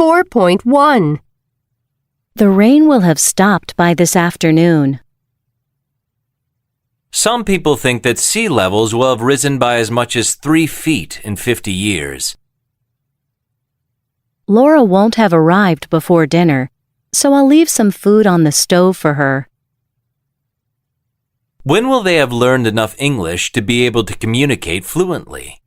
4.1. The rain will have stopped by this afternoon. Some people think that sea levels will have risen by as much as 3 feet in 50 years. Laura won't have arrived before dinner, so I'll leave some food on the stove for her. When will they have learned enough English to be able to communicate fluently?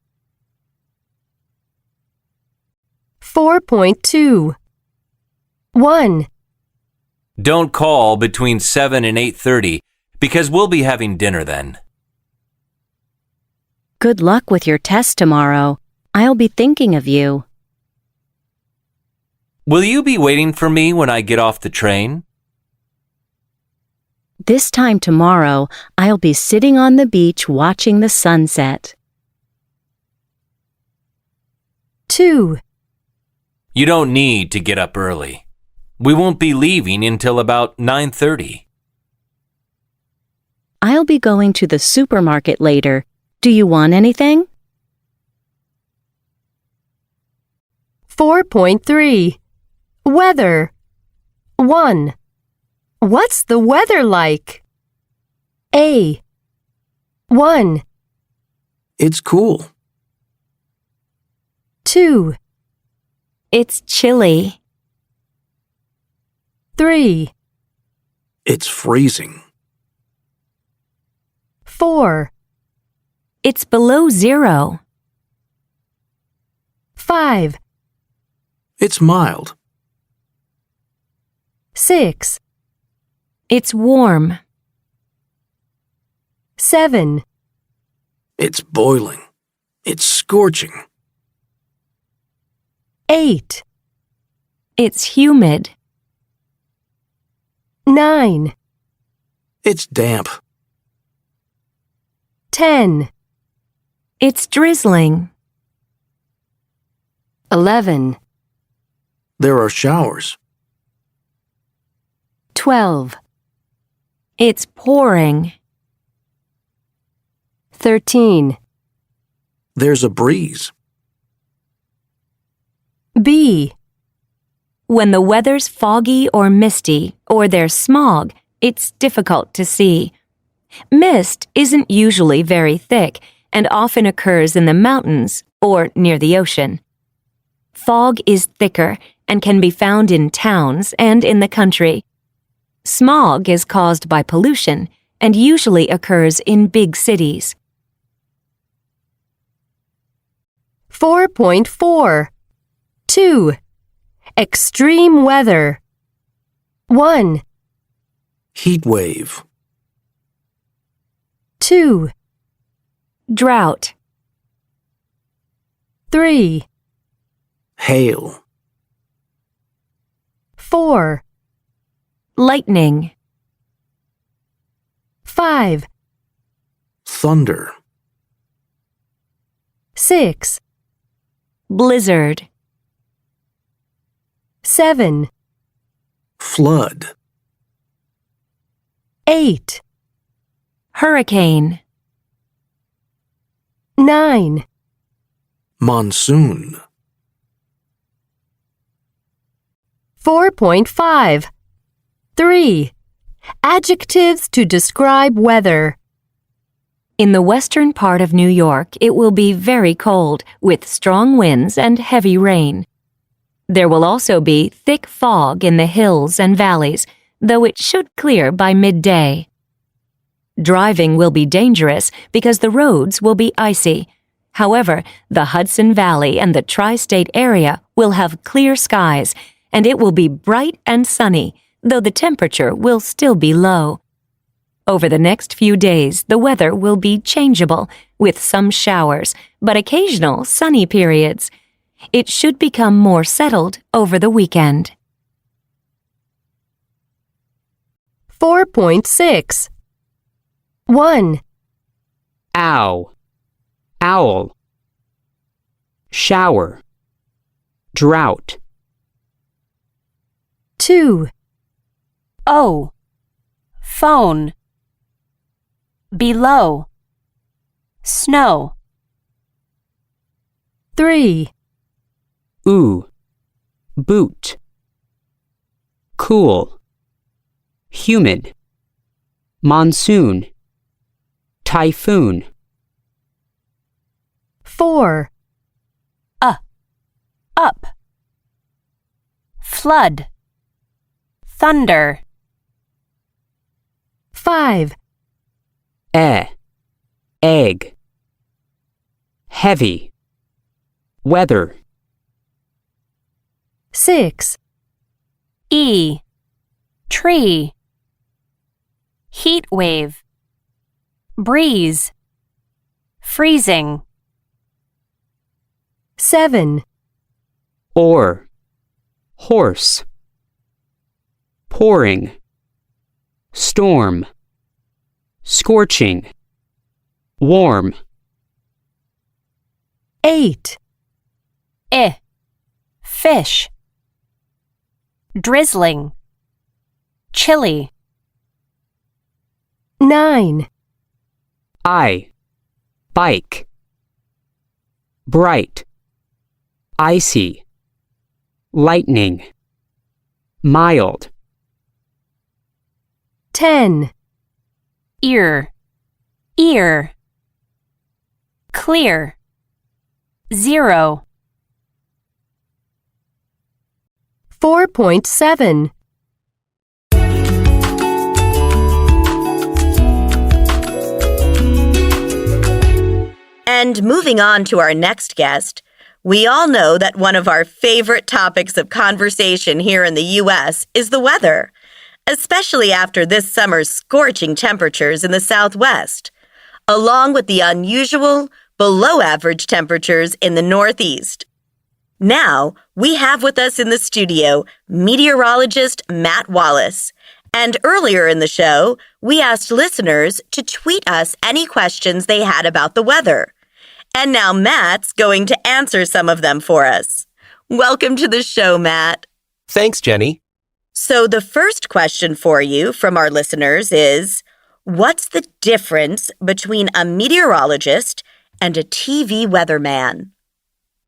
4.2. 1. Don't call between 7 and 8:30 because we'll be having dinner then. Good luck with your test tomorrow. I'll be thinking of you. Will you be waiting for me when I get off the train? This time tomorrow, I'll be sitting on the beach watching the sunset. 2. You don't need to get up early. We won't be leaving until about 9:30. I'll be going to the supermarket later. Do you want anything? 4.3. Weather. 1. What's the weather like? A. 1. It's cool. 2. It's chilly. 3. It's freezing. 4. It's below 0. 5. It's mild. 6. It's warm. 7. It's boiling. It's scorching. 8. It's humid. 9. It's damp. 10. It's drizzling. 11. There are showers. 12. It's pouring. 13. There's a breeze. B. When the weather's foggy or misty, or there's smog, it's difficult to see. Mist isn't usually very thick and often occurs in the mountains or near the ocean. Fog is thicker and can be found in towns and in the country. Smog is caused by pollution and usually occurs in big cities. 4.4. 2. Extreme weather. 1. Heat wave. 2. Drought. 3. Hail. 4. Lightning. 5. Thunder. 6. Blizzard. 7. Flood. 8. Hurricane. 9. Monsoon. 4.5. 3. Adjectives to describe weather. In the western part of New York, it will be very cold, with strong winds and heavy rain. There will also be thick fog in the hills and valleys, though it should clear by midday. Driving will be dangerous because the roads will be icy. However, the Hudson Valley and the tri-state area will have clear skies, and it will be bright and sunny, though the temperature will still be low. Over the next few days, the weather will be changeable, with some showers, but occasional sunny periods. It should become more settled over the weekend. 4.6. 1. Ow, owl, shower, drought. 2. O. Phone. Below. Snow. 3. Ooh, boot, cool, humid, monsoon, typhoon. 4, up, flood, thunder, 5, egg, heavy, weather. 6, tree, heat wave, breeze, freezing, 7, horse, pouring, storm, scorching, warm. 8, fish, drizzling, chilly, 9, bike, bright, icy, lightning, mild. 10, ear, clear, 0. 4.7. And moving on to our next guest, we all know that one of our favorite topics of conversation here in the U.S. is the weather, especially after this summer's scorching temperatures in the Southwest, along with the unusual, below-average temperatures in the Northeast. Now, we have with us in the studio meteorologist Matt Wallace. And earlier in the show, we asked listeners to tweet us any questions they had about the weather. And now Matt's going to answer some of them for us. Welcome to the show, Matt. Thanks, Jenny. So the first question for you from our listeners is, what's the difference between a meteorologist and a TV weatherman?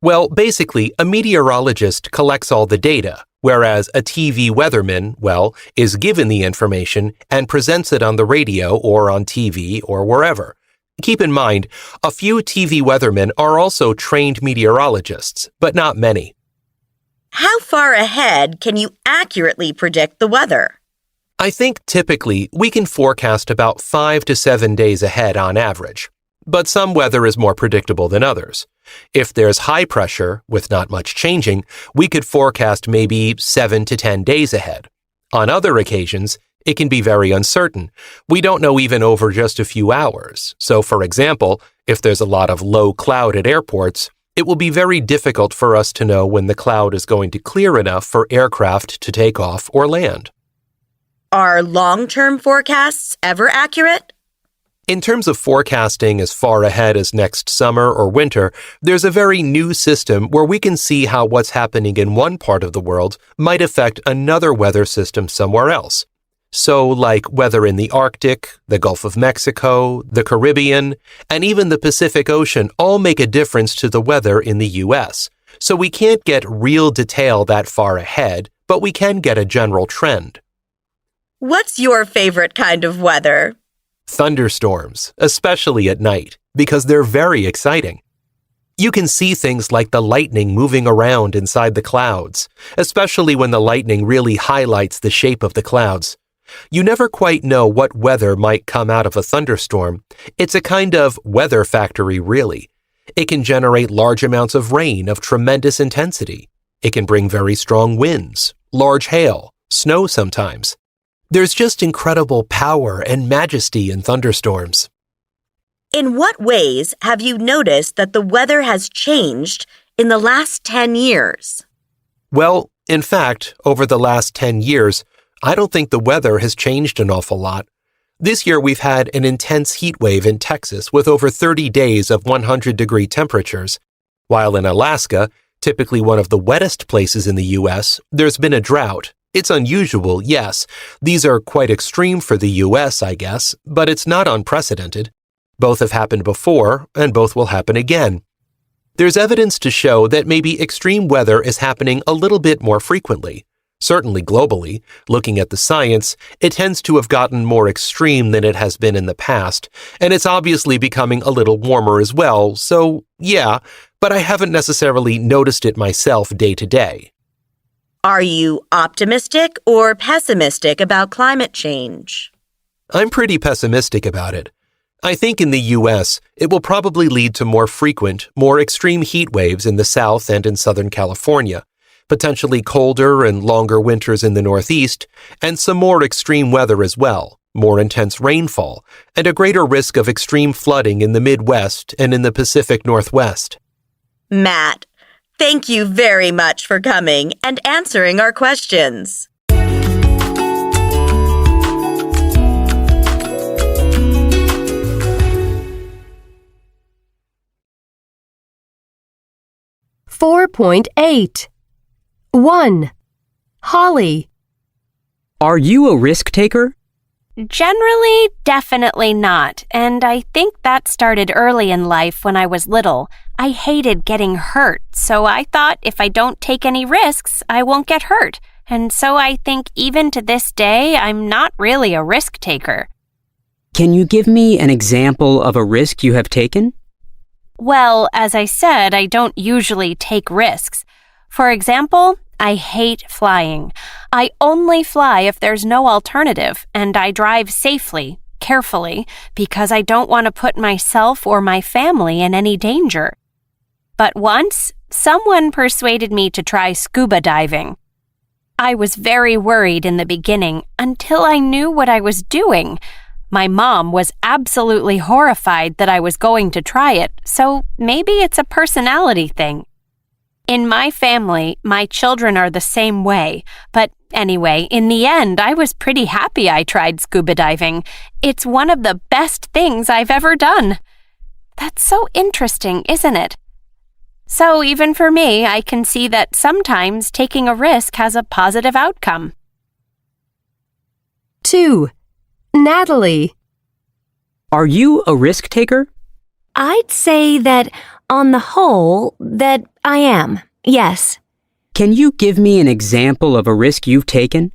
Well, basically, a meteorologist collects all the data, whereas a TV weatherman, is given the information and presents it on the radio or on TV or wherever. Keep in mind, a few TV weathermen are also trained meteorologists, but not many. How far ahead can you accurately predict the weather? I think typically we can forecast about 5 to 7 days ahead on average, but some weather is more predictable than others. If there's high pressure, with not much changing, we could forecast maybe 7 to 10 days ahead. On other occasions, it can be very uncertain. We don't know even over just a few hours. So, for example, if there's a lot of low cloud at airports, it will be very difficult for us to know when the cloud is going to clear enough for aircraft to take off or land. Are long-term forecasts ever accurate? In terms of forecasting as far ahead as next summer or winter, there's a very new system where we can see how what's happening in one part of the world might affect another weather system somewhere else. So, like weather in the Arctic, the Gulf of Mexico, the Caribbean, and even the Pacific Ocean all make a difference to the weather in the U.S. So we can't get real detail that far ahead, but we can get a general trend. What's your favorite kind of weather? Thunderstorms, especially at night, because they're very exciting. You can see things like the lightning moving around inside the clouds, especially when the lightning really highlights the shape of the clouds. You never quite know what weather might come out of a thunderstorm. It's a kind of weather factory, really. It can generate large amounts of rain of tremendous intensity. It can bring very strong winds, large hail, snow sometimes. There's just incredible power and majesty in thunderstorms. In what ways have you noticed that the weather has changed in the last 10 years? Well, in fact, over the last 10 years, I don't think the weather has changed an awful lot. This year we've had an intense heat wave in Texas with over 30 days of 100-degree temperatures, while in Alaska, typically one of the wettest places in the U.S., there's been a drought. It's unusual, yes. These are quite extreme for the U.S., I guess, but it's not unprecedented. Both have happened before, and both will happen again. There's evidence to show that maybe extreme weather is happening a little bit more frequently. Certainly globally, looking at the science, it tends to have gotten more extreme than it has been in the past, and it's obviously becoming a little warmer as well, so yeah, but I haven't necessarily noticed it myself day to day. Are you optimistic or pessimistic about climate change? I'm pretty pessimistic about it. I think in the U.S., it will probably lead to more frequent, more extreme heat waves in the South and in Southern California, potentially colder and longer winters in the Northeast, and some more extreme weather as well, more intense rainfall, and a greater risk of extreme flooding in the Midwest and in the Pacific Northwest. Matt, thank you very much for coming and answering our questions. .8 1. Holly. Are you a risk taker? Generally, definitely not, and I think that started early in life when I was little. I hated getting hurt, so I thought if I don't take any risks, I won't get hurt. And so I think even to this day, I'm not really a risk taker. Can you give me an example of a risk you have taken? Well, as I said, I don't usually take risks. For example, I hate flying. I only fly if there's no alternative, and I drive safely, carefully, because I don't want to put myself or my family in any danger. But once, someone persuaded me to try scuba diving. I was very worried in the beginning until I knew what I was doing. My mom was absolutely horrified that I was going to try it, so maybe it's a personality thing. In my family, my children are the same way, but anyway, in the end, I was pretty happy I tried scuba diving. It's one of the best things I've ever done. That's so interesting, isn't it? So even for me, I can see that sometimes taking a risk has a positive outcome. 2. Natalie. Are you a risk taker? I'd say that, on the whole, that I am, yes. Can you give me an example of a risk you've taken?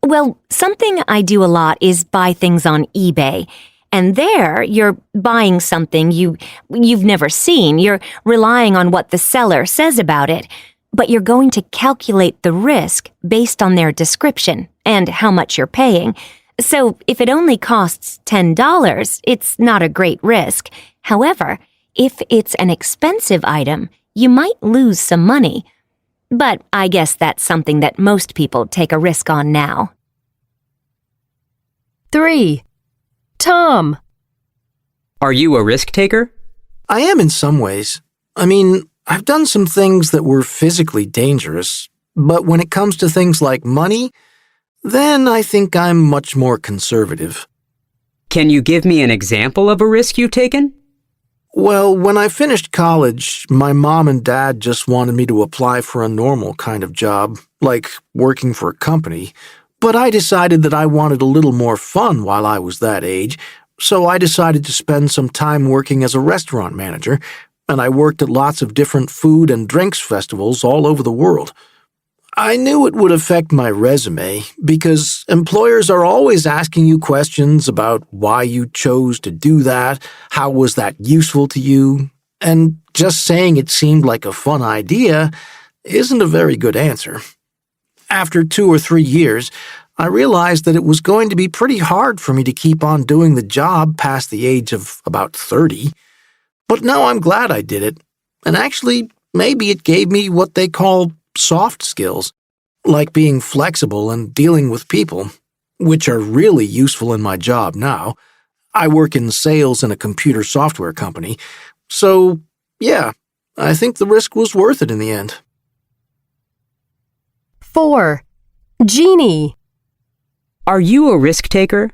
Well, something I do a lot is buy things on eBay. And there, you're buying something you've never seen. You're relying on what the seller says about it. But you're going to calculate the risk based on their description and how much you're paying. So if it only costs $10, it's not a great risk. However, if it's an expensive item, you might lose some money. But I guess that's something that most people take a risk on now. 3. Tom. Are you a risk taker? I am in some ways. I mean, I've done some things that were physically dangerous, but when it comes to things like money, then I think I'm much more conservative. Can you give me an example of a risk you've taken? Well, when I finished college, my mom and dad just wanted me to apply for a normal kind of job, like working for a company. But I decided that I wanted a little more fun while I was that age, so I decided to spend some time working as a restaurant manager, and I worked at lots of different food and drinks festivals all over the world. I knew it would affect my resume because employers are always asking you questions about why you chose to do that, how was that useful to you, and just saying it seemed like a fun idea isn't a very good answer. After 2 or 3 years, I realized that it was going to be pretty hard for me to keep on doing the job past the age of about 30. But now I'm glad I did it, and actually, maybe it gave me what they call soft skills, like being flexible and dealing with people, which are really useful in my job now. I work in sales in a computer software company, so yeah, I think the risk was worth it in the end. 4. Jeannie. Are you a risk taker?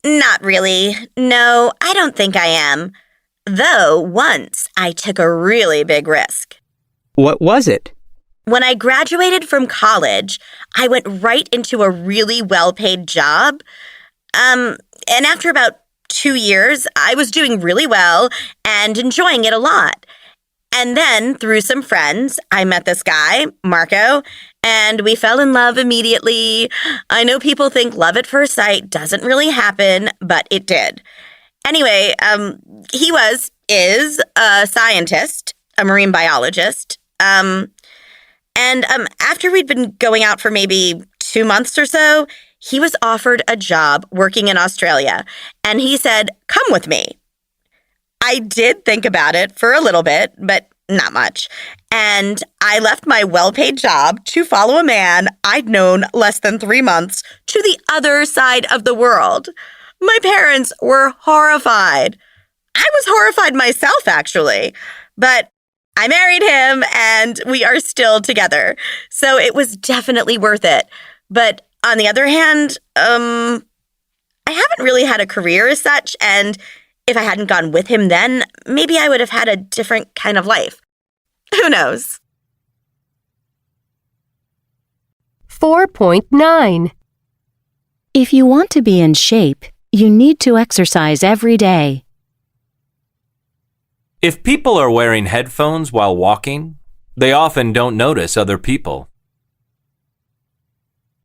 Not really. No, I don't think I am. Though once I took a really big risk. What was it? When I graduated from college, I went right into a really well-paid job. And after about 2 years, I was doing really well and enjoying it a lot. And then, through some friends, I met this guy, Marco, and we fell in love immediately. I know people think love at first sight doesn't really happen, but it did. Anyway, is a scientist, a marine biologist. And after we'd been going out for maybe 2 months or so, he was offered a job working in Australia, and he said, "Come with me." I did think about it for a little bit, but not much. And I left my well-paid job to follow a man I'd known less than 3 months to the other side of the world. My parents were horrified. I was horrified myself, actually. But I married him, and we are still together. So it was definitely worth it. But on the other hand, I haven't really had a career as such, and if I hadn't gone with him then, maybe I would have had a different kind of life. Who knows? 4.9. If you want to be in shape, you need to exercise every day. If people are wearing headphones while walking, they often don't notice other people.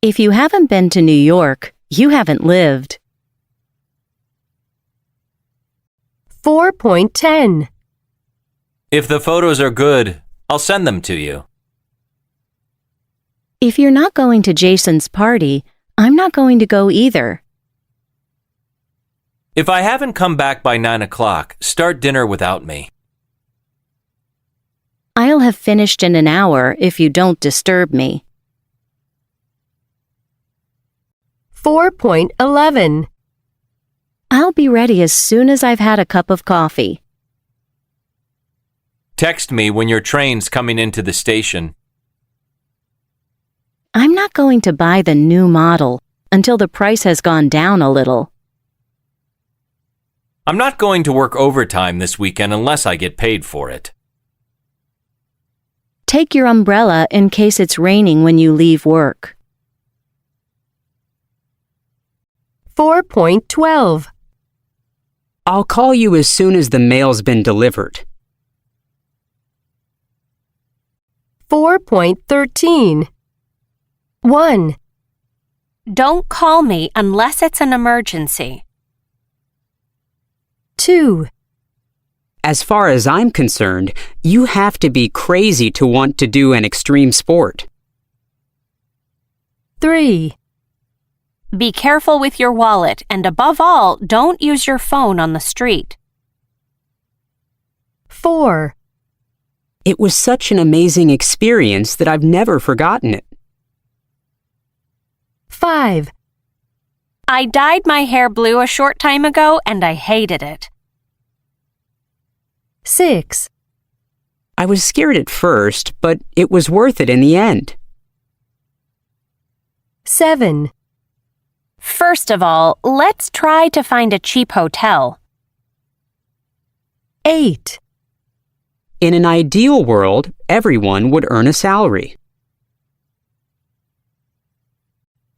If you haven't been to New York, you haven't lived. 4.10. If the photos are good, I'll send them to you. If you're not going to Jason's party, I'm not going to go either. If I haven't come back by 9 o'clock, start dinner without me. I'll have finished in an hour if you don't disturb me. 4.11. I'll be ready as soon as I've had a cup of coffee. Text me when your train's coming into the station. I'm not going to buy the new model until the price has gone down a little. I'm not going to work overtime this weekend unless I get paid for it. Take your umbrella in case it's raining when you leave work. 4.12. I'll call you as soon as the mail's been delivered. 4.13. 1. Don't call me unless it's an emergency. 2. As far as I'm concerned, you have to be crazy to want to do an extreme sport. 3. Be careful with your wallet, and above all, don't use your phone on the street. 4. It was such an amazing experience that I've never forgotten it. 5. I dyed my hair blue a short time ago, and I hated it. 6. I was scared at first, but it was worth it in the end. 7. First of all, let's try to find a cheap hotel. 8. In an ideal world, everyone would earn a salary.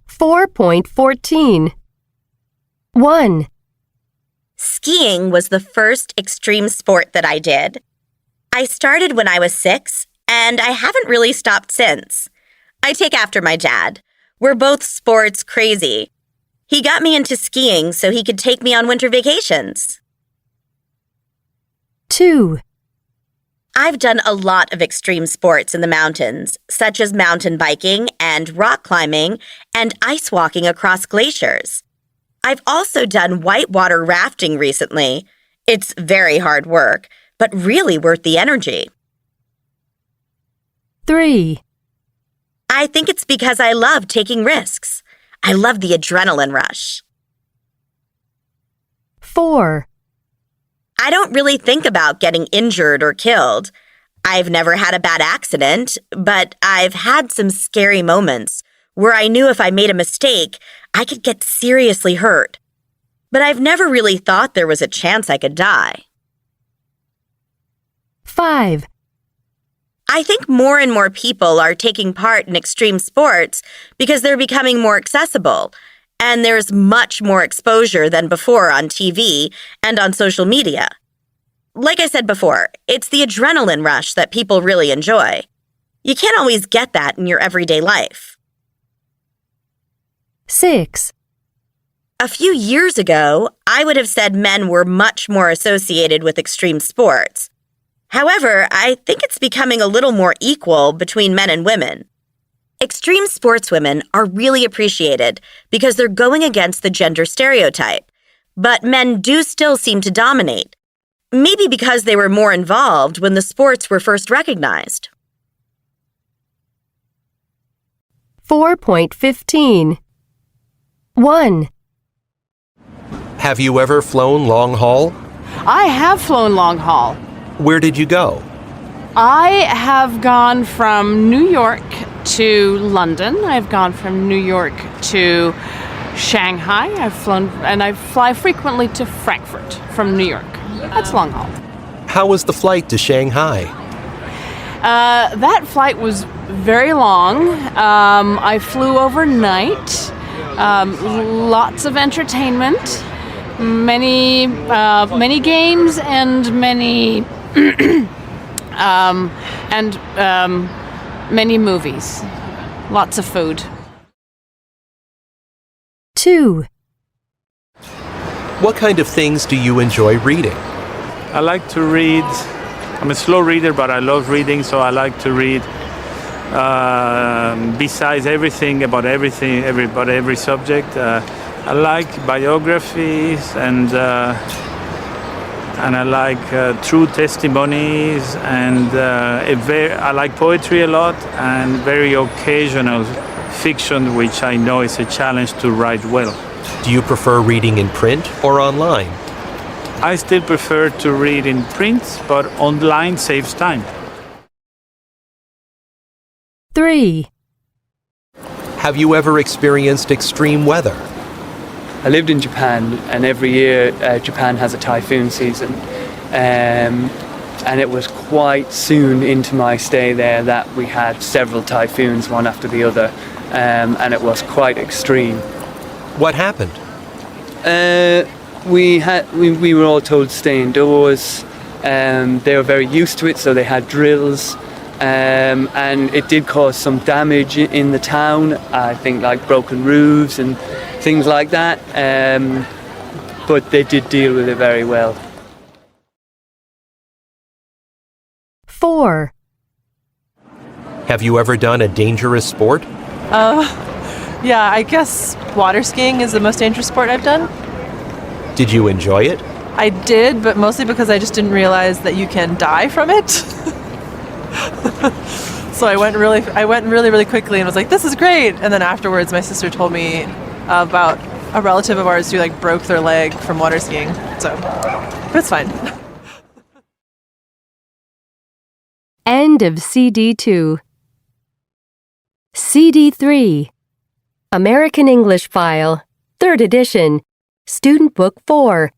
4.14. 1. Skiing was the first extreme sport that I did. I started when I was 6, and I haven't really stopped since. I take after my dad. We're both sports crazy. He got me into skiing so he could take me on winter vacations. 2. I've done a lot of extreme sports in the mountains, such as mountain biking and rock climbing and ice walking across glaciers. I've also done whitewater rafting recently. It's very hard work, but really worth the energy. 3. I think it's because I love taking risks. I love the adrenaline rush. 4. I don't really think about getting injured or killed. I've never had a bad accident, but I've had some scary moments where I knew if I made a mistake, I could get seriously hurt. But I've never really thought there was a chance I could die. 5. I think more and more people are taking part in extreme sports because they're becoming more accessible, and there's much more exposure than before on TV and on social media. Like I said before, it's the adrenaline rush that people really enjoy. You can't always get that in your everyday life. 6, A few years ago, I would have said men were much more associated with extreme sports. However, I think it's becoming a little more equal between men and women. Extreme sportswomen are really appreciated because they're going against the gender stereotype, but men do still seem to dominate. Maybe because they were more involved when the sports were first recognized. 4.15. 1, Have you ever flown long haul? I have flown long haul. Where did you go? I have gone from New York to London. I've gone from New York to Shanghai. I've flown, and I fly frequently to Frankfurt from New York. That's long haul. How was the flight to Shanghai? That flight was very long. I flew overnight. Lots of entertainment, many games, and many movies. Lots of food. 2, What kind of things do you enjoy reading? I like to read. I'm a slow reader, but I love reading, so I like to read. Besides everything about every subject, I like biographies and I like true testimonies, and I like poetry a lot, and very occasional fiction, which I know is a challenge to write well. Do you prefer reading in print or online? I still prefer to read in print, but online saves time. 3, Have you ever experienced extreme weather? I lived in Japan, and every year Japan has a typhoon season. And it was quite soon into my stay there that we had several typhoons, one after the other, and it was quite extreme. What happened? We were all told to stay indoors. They were very used to it, so they had drills. And it did cause some damage in the town, I think, like broken roofs and things like that. But they did deal with it very well. 4, Have you ever done a dangerous sport? Yeah, I guess water skiing is the most dangerous sport I've done. Did you enjoy it? I did, but mostly because I just didn't realize that you can die from it. So I went really quickly and was like, this is great. And then afterwards, my sister told me about a relative of ours who broke their leg from water skiing. So it's fine. End of CD2. CD3. American English File, 3rd edition, Student Book 4,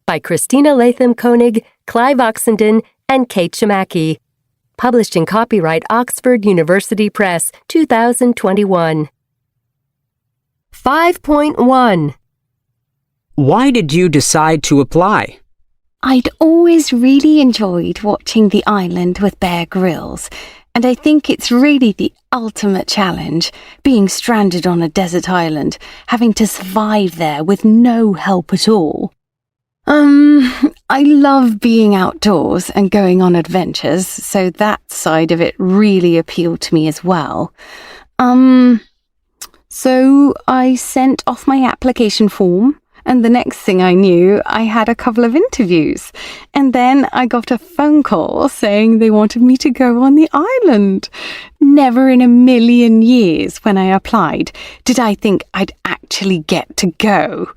by Christina Latham Koenig, Clive Oxenden, and Kate Shimaki. Published in copyright Oxford University Press, 2021. 5.1. Why did you decide to apply? I'd always really enjoyed watching The Island with Bear Grylls, and I think it's really the ultimate challenge, being stranded on a desert island, having to survive there with no help at all. I love being outdoors and going on adventures, so that side of it really appealed to me as well. So I sent off my application form, and the next thing I knew, I had a couple of interviews. And then I got a phone call saying they wanted me to go on the island. Never in a million years when I applied did I think I'd actually get to go.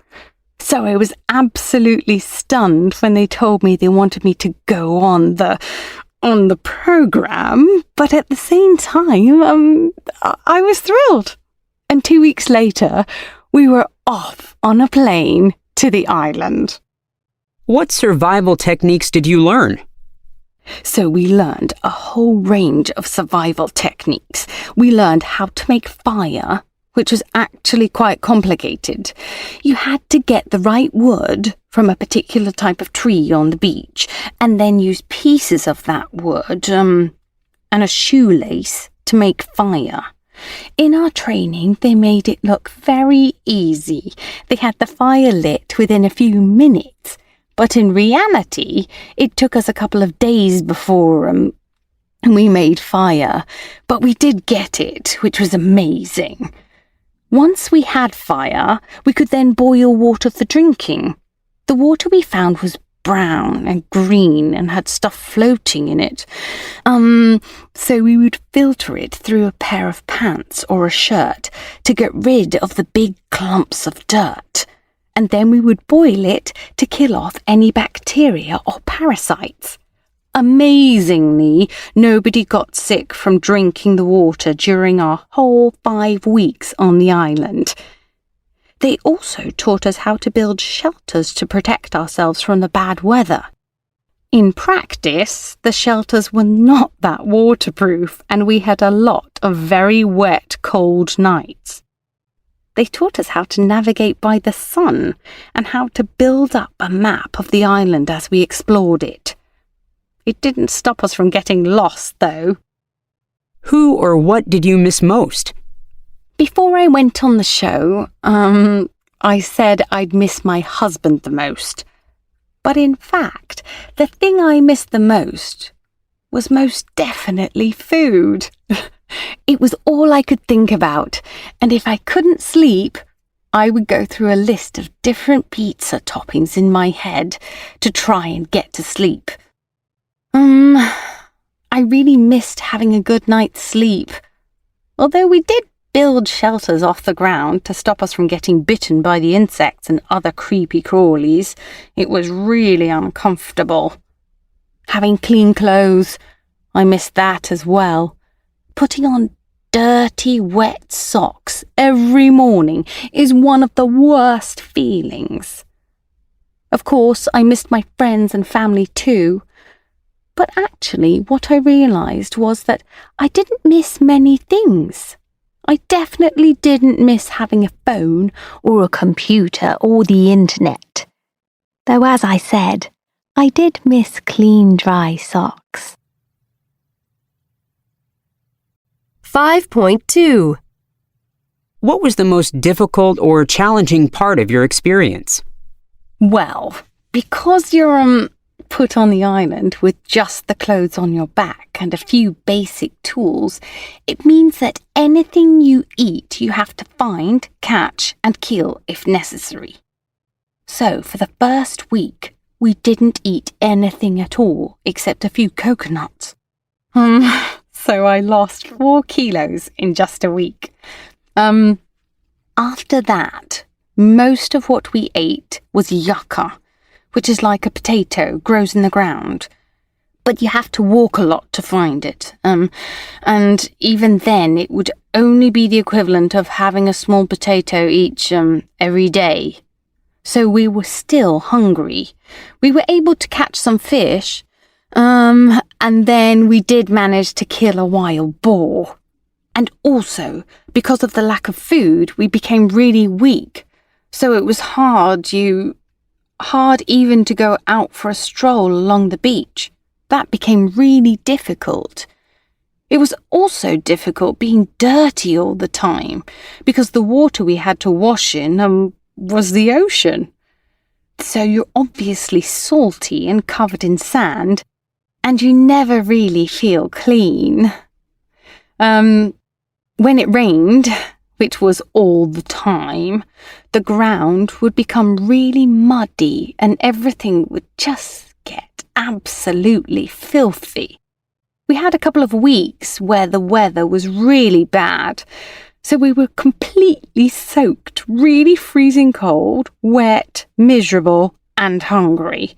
So I was absolutely stunned when they told me they wanted me to go on the program, but at the same time, I was thrilled. And 2 weeks later, we were off on a plane to the island. What survival techniques did you learn? So we learned a whole range of survival techniques. We learned how to make fire, which was actually quite complicated. You had to get the right wood from a particular type of tree on the beach, and then use pieces of that wood, and a shoelace to make fire. In our training, they made it look very easy. They had the fire lit within a few minutes, but in reality, it took us a couple of days before we made fire. But we did get it, which was amazing. Once we had fire, we could then boil water for drinking. The water we found was brown and green and had stuff floating in it. So we would filter it through a pair of pants or a shirt to get rid of the big clumps of dirt. And then we would boil it to kill off any bacteria or parasites. Amazingly, nobody got sick from drinking the water during our whole 5 weeks on the island. They also taught us how to build shelters to protect ourselves from the bad weather. In practice, the shelters were not that waterproof, and we had a lot of very wet, cold nights. They taught us how to navigate by the sun and how to build up a map of the island as we explored it. It didn't stop us from getting lost, though. Who or what did you miss most? Before I went on the show, I said I'd miss my husband the most. But in fact, the thing I missed the most was most definitely food. It was all I could think about, and if I couldn't sleep, I would go through a list of different pizza toppings in my head to try and get to sleep. I really missed having a good night's sleep. Although we did build shelters off the ground to stop us from getting bitten by the insects and other creepy crawlies, it was really uncomfortable. Having clean clothes, I missed that as well. Putting on dirty, wet socks every morning is one of the worst feelings. Of course, I missed my friends and family too. But actually, what I realised was that I didn't miss many things. I definitely didn't miss having a phone or a computer or the internet. Though, as I said, I did miss clean, dry socks. 5.2. What was the most difficult or challenging part of your experience? Well, because you're put on the island with just the clothes on your back and a few basic tools, it means that anything you eat you have to find, catch and kill if necessary. So for the first week, we didn't eat anything at all except a few coconuts. So I lost 4 kilos in just a week. After that, most of what we ate was yucca, which is like a potato, grows in the ground. But you have to walk a lot to find it. And even then, it would only be the equivalent of having a small potato each every day. So we were still hungry. We were able to catch some fish, and then we did manage to kill a wild boar. And also, because of the lack of food, we became really weak. So it was hard even to go out for a stroll along the beach. That became really difficult. It was also difficult being dirty all the time, because the water we had to wash in was the ocean. So you're obviously salty and covered in sand, and you never really feel clean. When it rained, which was all the time, the ground would become really muddy and everything would just get absolutely filthy. We had a couple of weeks where the weather was really bad, so we were completely soaked, really freezing cold, wet, miserable, and hungry.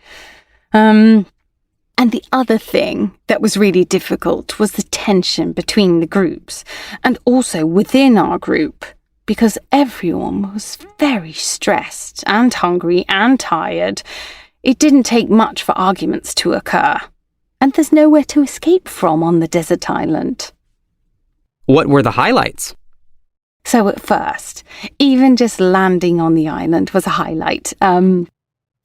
And the other thing that was really difficult was the tension between the groups, and also within our group, because everyone was very stressed and hungry and tired. It didn't take much for arguments to occur, and there's nowhere to escape from on the desert island. What were the highlights? So at first, even just landing on the island was a highlight.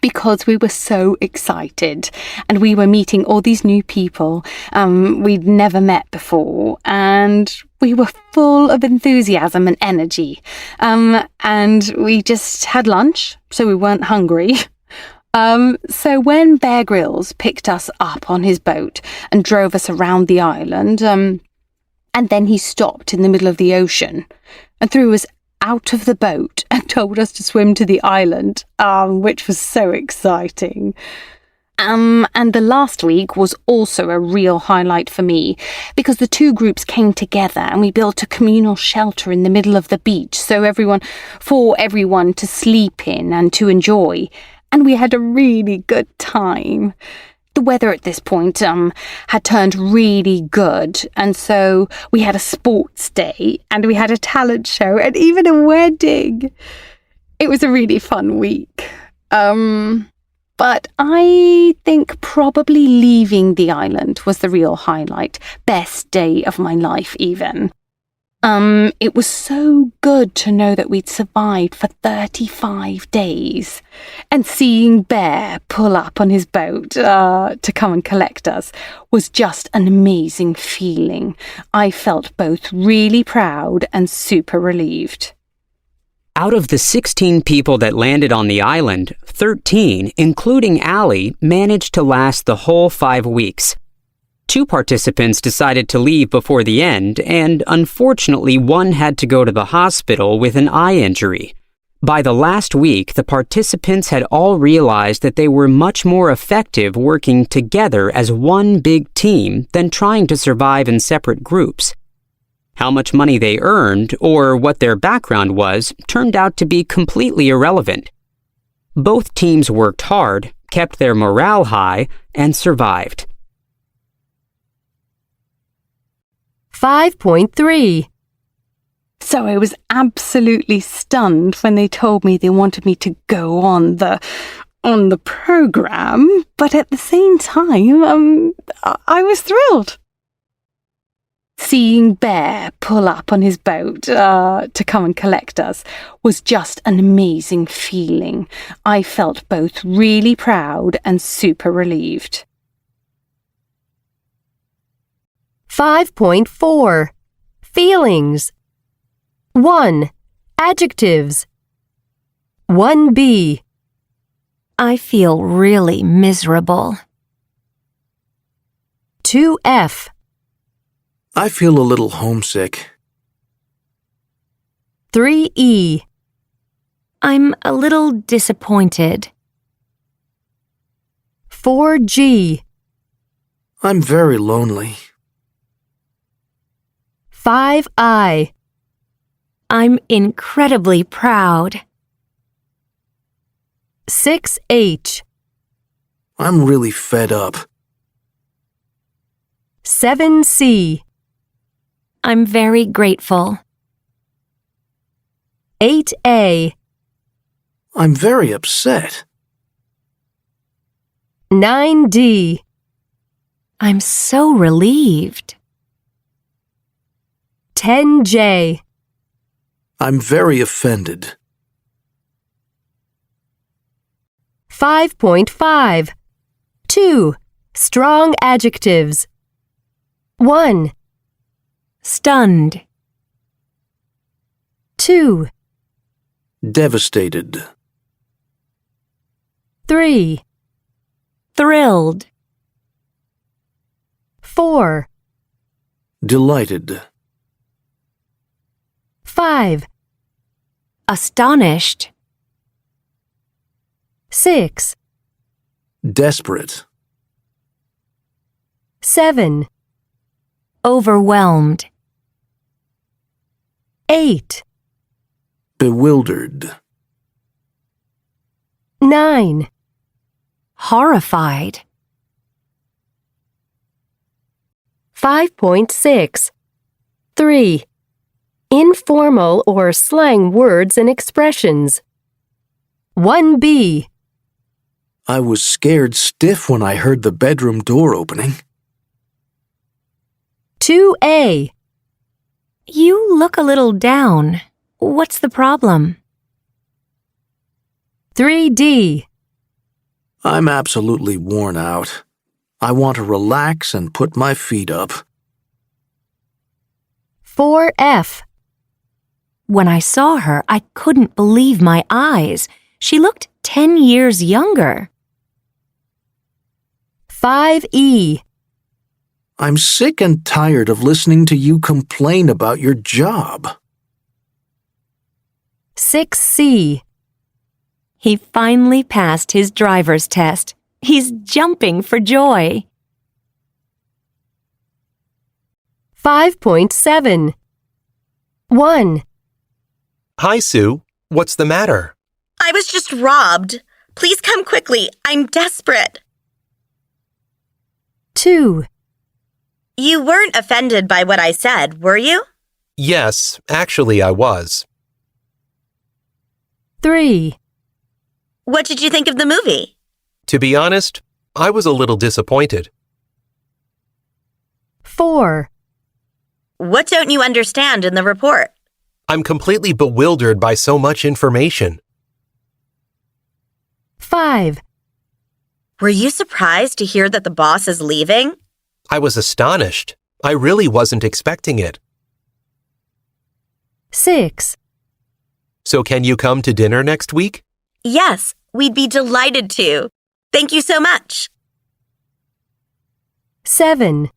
Because we were so excited and we were meeting all these new people we'd never met before, and we were full of enthusiasm and energy. And we just had lunch, so we weren't hungry. So when Bear Grylls picked us up on his boat and drove us around the island, and then he stopped in the middle of the ocean and threw us out of the boat and told us to swim to the island, which was so exciting. And the last week was also a real highlight for me because the two groups came together and we built a communal shelter in the middle of the beach for everyone to sleep in and to enjoy. And we had a really good time. The weather at this point had turned really good, and so we had a sports day and we had a talent show and even a wedding. It was a really fun week. But I think probably leaving the island was the real highlight. Best day of my life even. It was so good to know that we'd survived for 35 days. And seeing Bear pull up on his boat to come and collect us was just an amazing feeling. I felt both really proud and super relieved. Out of the 16 people that landed on the island, 13, including Allie, managed to last the whole 5 weeks. 2 participants decided to leave before the end, and unfortunately one had to go to the hospital with an eye injury. By the last week, the participants had all realized that they were much more effective working together as one big team than trying to survive in separate groups. How much money they earned, or what their background was, turned out to be completely irrelevant. Both teams worked hard, kept their morale high, and survived. 5.3. So I was absolutely stunned when they told me they wanted me to go on the program, but at the same time, I was thrilled. Seeing Bear pull up on his boat to come and collect us was just an amazing feeling. I felt both really proud and super relieved. 5.4. Feelings. 1. Adjectives. 1B. I feel really miserable. 2F. I feel a little homesick. 3E. I'm a little disappointed. 4G. I'm very lonely. 5I. I'm incredibly proud. 6H. I'm really fed up. 7C. I'm very grateful. 8A. I'm very upset. 9D. I'm so relieved. 10J. I'm very offended. 5.5. 2. Strong adjectives. 1. Stunned. 2. Devastated. 3. Thrilled. 4. Delighted. 5. Astonished. 6. Desperate. 7. Overwhelmed. 8. Bewildered. 9. Horrified. 5.6. 3. Informal or slang words and expressions. 1B. I was scared stiff when I heard the bedroom door opening. 2A. You look a little down. What's the problem? 3D. I'm absolutely worn out. I want to relax and put my feet up. 4F. When I saw her, I couldn't believe my eyes. She looked 10 years younger. 5E. I'm sick and tired of listening to you complain about your job. 6C. He finally passed his driver's test. He's jumping for joy. 5.7. 1. Hi, Sue. What's the matter? I was just robbed. Please come quickly. I'm desperate. 2. You weren't offended by what I said, were you? Yes, actually I was. 3. What did you think of the movie? To be honest, I was a little disappointed. 4. What don't you understand in the report? I'm completely bewildered by so much information. 5. Were you surprised to hear that the boss is leaving? I was astonished. I really wasn't expecting it. 6. So can you come to dinner next week? Yes, we'd be delighted to. Thank you so much. 7.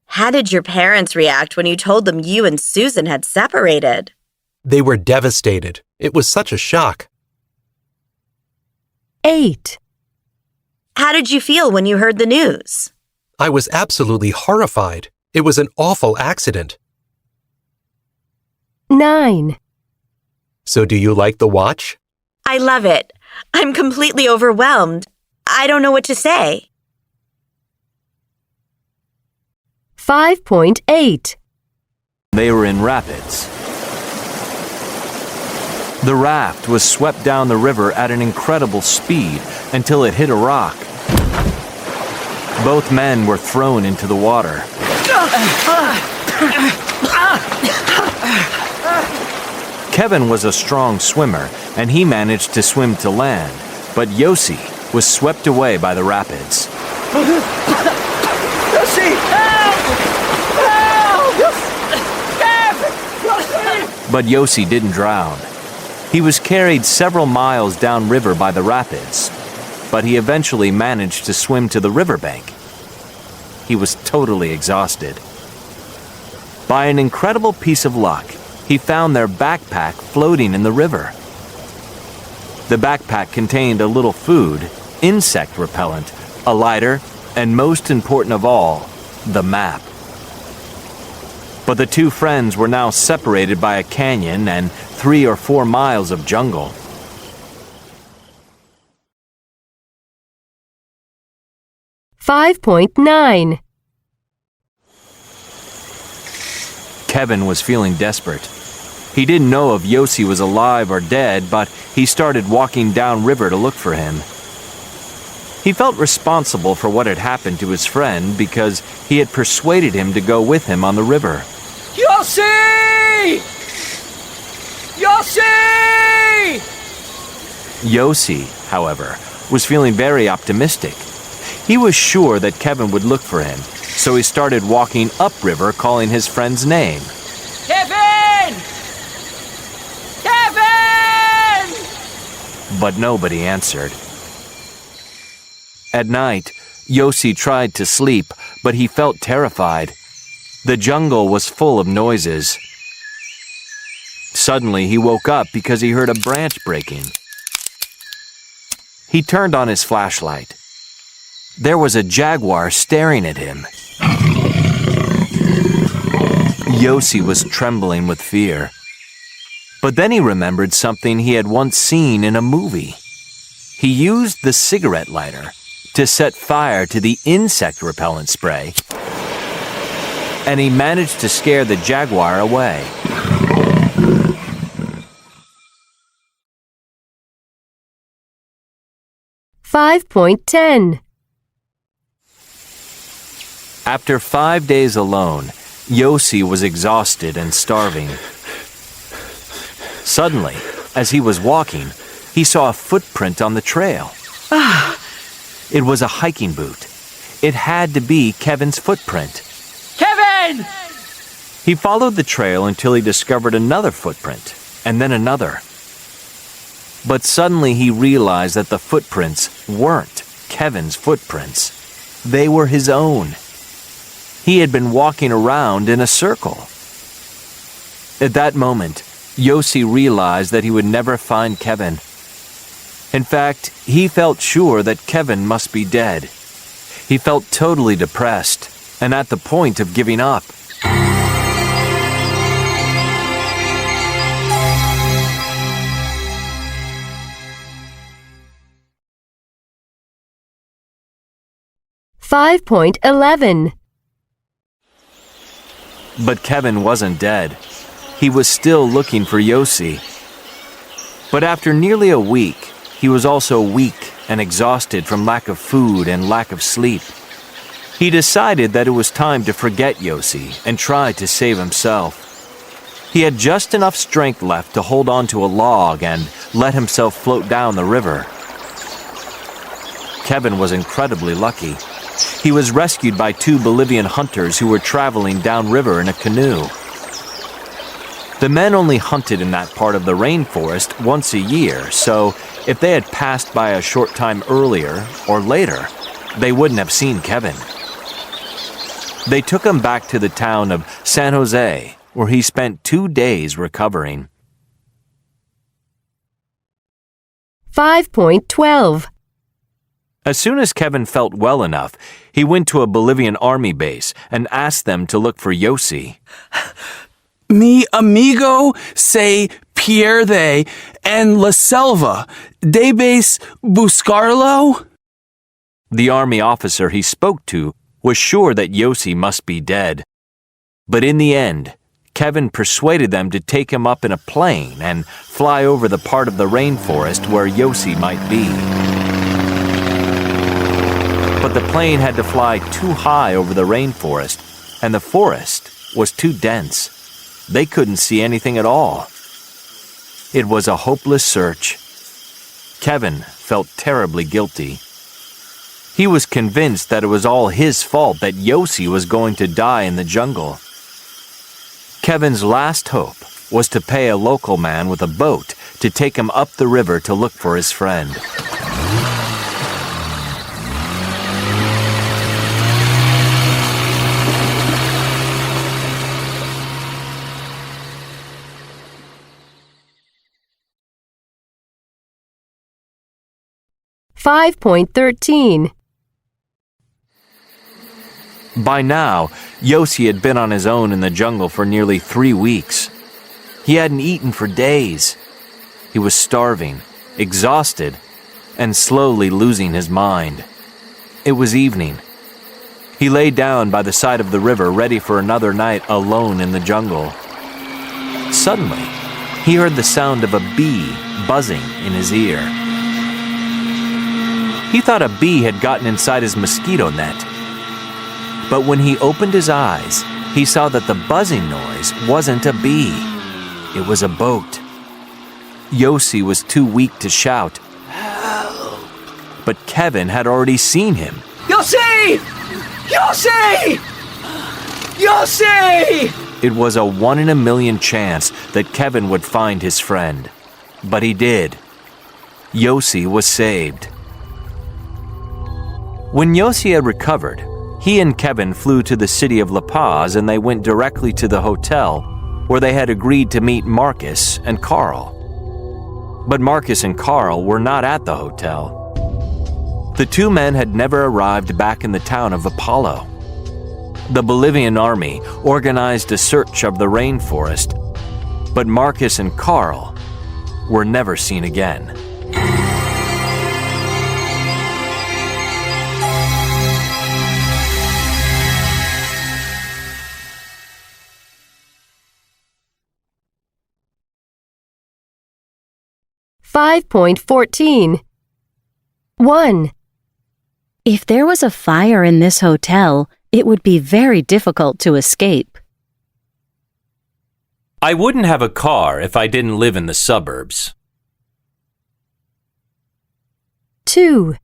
How did your parents react when you told them you and Susan had separated? They were devastated. It was such a shock. 8. How did you feel when you heard the news? I was absolutely horrified. It was an awful accident. 9. So do you like the watch? I love it. I'm completely overwhelmed. I don't know what to say. 5.8. They were in rapids. The raft was swept down the river at an incredible speed until it hit a rock. Both men were thrown into the water. Kevin was a strong swimmer, and he managed to swim to land, but Yossi was swept away by the rapids. Yossi! Help! Help! Kevin! Yossi! But Yossi didn't drown. He was carried several miles downriver by the rapids, but he eventually managed to swim to the riverbank. He was totally exhausted. By an incredible piece of luck, he found their backpack floating in the river. The backpack contained a little food, insect repellent, a lighter, and most important of all, the map. But the two friends were now separated by a canyon and 3 or 4 miles of jungle. $5.9. Kevin was feeling desperate. He didn't know if Yossi was alive or dead, but he started walking downriver to look for him. He felt responsible for what had happened to his friend because he had persuaded him to go with him on the river. Yossi! Yossi! Yossi, however, was feeling very optimistic. He was sure that Kevin would look for him, so he started walking upriver calling his friend's name. Kevin! Kevin! But nobody answered. At night, Yossi tried to sleep, but he felt terrified. The jungle was full of noises. Suddenly, he woke up because he heard a branch breaking. He turned on his flashlight. There was a jaguar staring at him. Yossi was trembling with fear. But then he remembered something he had once seen in a movie. He used the cigarette lighter to set fire to the insect repellent spray, and he managed to scare the jaguar away. $5.10. After 5 days alone, Yossi was exhausted and starving. Suddenly, as he was walking, he saw a footprint on the trail. It was a hiking boot. It had to be Kevin's footprint. Kevin! He followed the trail until he discovered another footprint, and then another. But suddenly he realized that the footprints weren't Kevin's footprints. They were his own. He had been walking around in a circle. At that moment, Yossi realized that he would never find Kevin. In fact, he felt sure that Kevin must be dead. He felt totally depressed and at the point of giving up. $5.11. But Kevin wasn't dead. He was still looking for Yossi. But after nearly a week, he was also weak and exhausted from lack of food and lack of sleep. He decided that it was time to forget Yossi and try to save himself. He had just enough strength left to hold onto a log and let himself float down the river. Kevin was incredibly lucky. He was rescued by 2 Bolivian hunters who were traveling downriver in a canoe. The men only hunted in that part of the rainforest once a year, so if they had passed by a short time earlier or later, they wouldn't have seen Kevin. They took him back to the town of San Jose, where he spent 2 days recovering. 5.12. As soon as Kevin felt well enough, he went to a Bolivian army base and asked them to look for Yossi. Mi amigo se pierde en la selva. ¿Debes buscarlo? The army officer he spoke to was sure that Yossi must be dead. But in the end, Kevin persuaded them to take him up in a plane and fly over the part of the rainforest where Yossi might be. But the plane had to fly too high over the rainforest, and the forest was too dense. They couldn't see anything at all. It was a hopeless search. Kevin felt terribly guilty. He was convinced that it was all his fault that Yossi was going to die in the jungle. Kevin's last hope was to pay a local man with a boat to take him up the river to look for his friend. $5.13. By now, Yossi had been on his own in the jungle for nearly 3 weeks. He hadn't eaten for days. He was starving, exhausted, and slowly losing his mind. It was evening. He lay down by the side of the river, ready for another night alone in the jungle. Suddenly, he heard the sound of a bee buzzing in his ear. He thought a bee had gotten inside his mosquito net. But when he opened his eyes, he saw that the buzzing noise wasn't a bee. It was a boat. Yossi was too weak to shout, "Help!" But Kevin had already seen him. Yossi! Yossi! Yossi! It was a 1 in a million chance that Kevin would find his friend. But he did. Yossi was saved. When Yossi had recovered, he and Kevin flew to the city of La Paz and they went directly to the hotel where they had agreed to meet Marcus and Carl. But Marcus and Carl were not at the hotel. The 2 men had never arrived back in the town of Apollo. The Bolivian army organized a search of the rainforest, but Marcus and Carl were never seen again. $5.14. 1. If there was a fire in this hotel, it would be very difficult to escape. I wouldn't have a car if I didn't live in the suburbs. 2.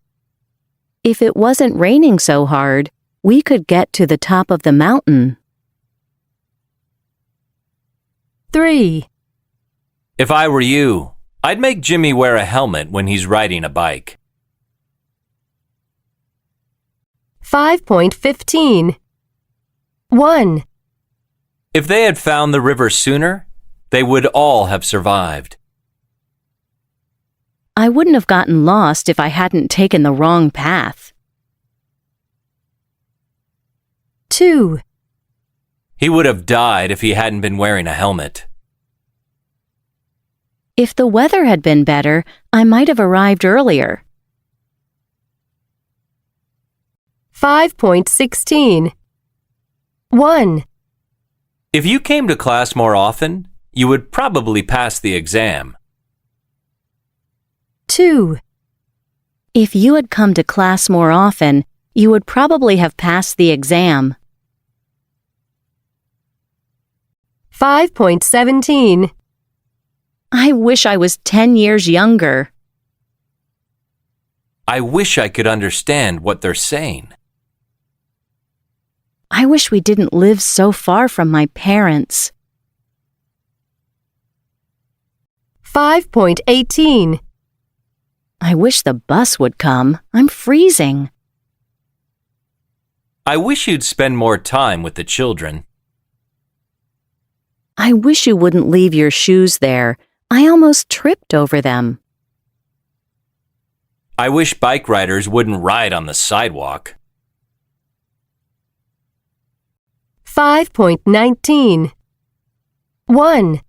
If it wasn't raining so hard, we could get to the top of the mountain. 3. If I were you, I'd make Jimmy wear a helmet when he's riding a bike. 5.15. 1. If they had found the river sooner, they would all have survived. I wouldn't have gotten lost if I hadn't taken the wrong path. 2. He would have died if he hadn't been wearing a helmet. If the weather had been better, I might have arrived earlier. 5.16. 1. If you came to class more often, you would probably pass the exam. 2. If you had come to class more often, you would probably have passed the exam. 5.17. I wish I was 10 years younger. I wish I could understand what they're saying. I wish we didn't live so far from my parents. 5.18. I wish the bus would come. I'm freezing. I wish you'd spend more time with the children. I wish you wouldn't leave your shoes there. I almost tripped over them. I wish bike riders wouldn't ride on the sidewalk. 5.19. 1.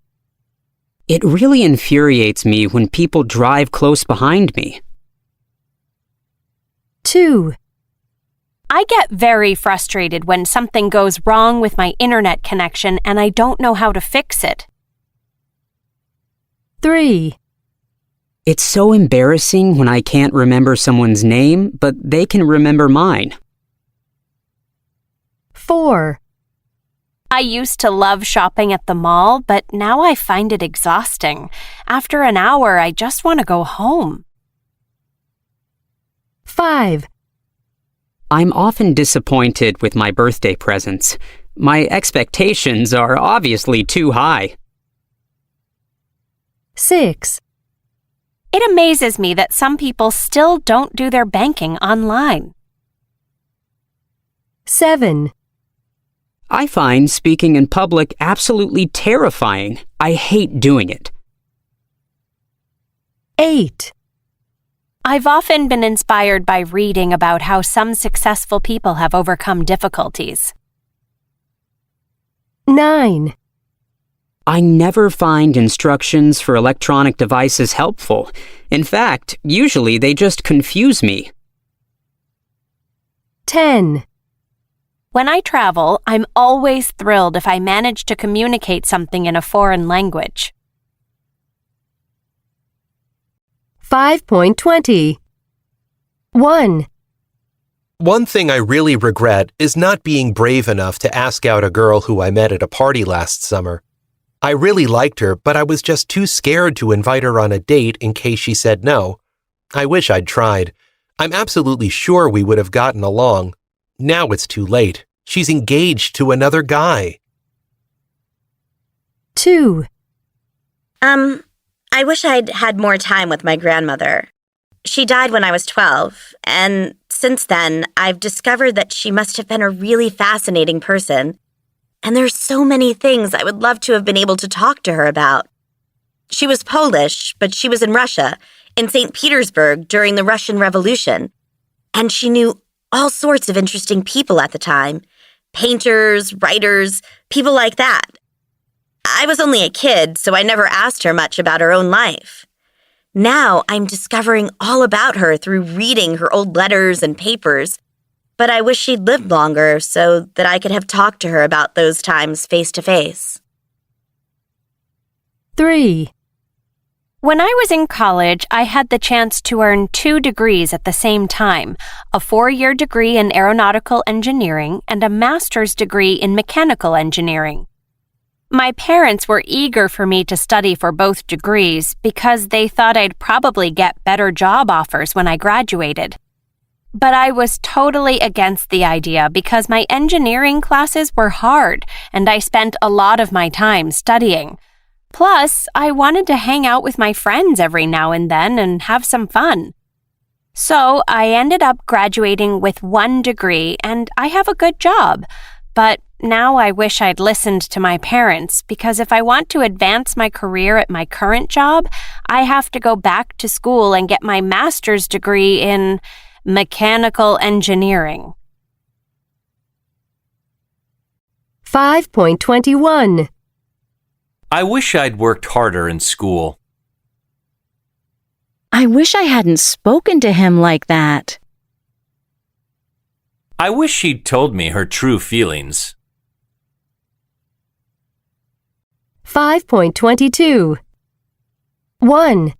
It really infuriates me when people drive close behind me. 2. I get very frustrated when something goes wrong with my internet connection and I don't know how to fix it. 3. It's so embarrassing when I can't remember someone's name, but they can remember mine. 4. I used to love shopping at the mall, but now I find it exhausting. After an hour, I just want to go home. 5. I'm often disappointed with my birthday presents. My expectations are obviously too high. 6. It amazes me that some people still don't do their banking online. 7. I find speaking in public absolutely terrifying. I hate doing it. 8. I've often been inspired by reading about how some successful people have overcome difficulties. 9. I never find instructions for electronic devices helpful. In fact, usually they just confuse me. 10. When I travel, I'm always thrilled if I manage to communicate something in a foreign language. 5.20. 1. One thing I really regret is not being brave enough to ask out a girl who I met at a party last summer. I really liked her, but I was just too scared to invite her on a date in case she said no. I wish I'd tried. I'm absolutely sure we would have gotten along. Now it's too late. She's engaged to another guy. 2. I wish I'd had more time with my grandmother. She died when I was 12, and since then, I've discovered that she must have been a really fascinating person. And there's so many things I would love to have been able to talk to her about. She was Polish, but she was in Russia, in St. Petersburg during the Russian Revolution. And she knew all sorts of interesting people at the time. Painters, writers, people like that. I was only a kid, so I never asked her much about her own life. Now I'm discovering all about her through reading her old letters and papers, but I wish she'd lived longer so that I could have talked to her about those times face to face. 3. When I was in college, I had the chance to earn 2 degrees at the same time, a 4-year degree in aeronautical engineering and a master's degree in mechanical engineering. My parents were eager for me to study for both degrees because they thought I'd probably get better job offers when I graduated. But I was totally against the idea because my engineering classes were hard and I spent a lot of my time studying. Plus, I wanted to hang out with my friends every now and then and have some fun. So I ended up graduating with 1 degree and I have a good job. But now I wish I'd listened to my parents because if I want to advance my career at my current job, I have to go back to school and get my master's degree in mechanical engineering. 5.21. I wish I'd worked harder in school. I wish I hadn't spoken to him like that. I wish she'd told me her true feelings. 5.22. 1.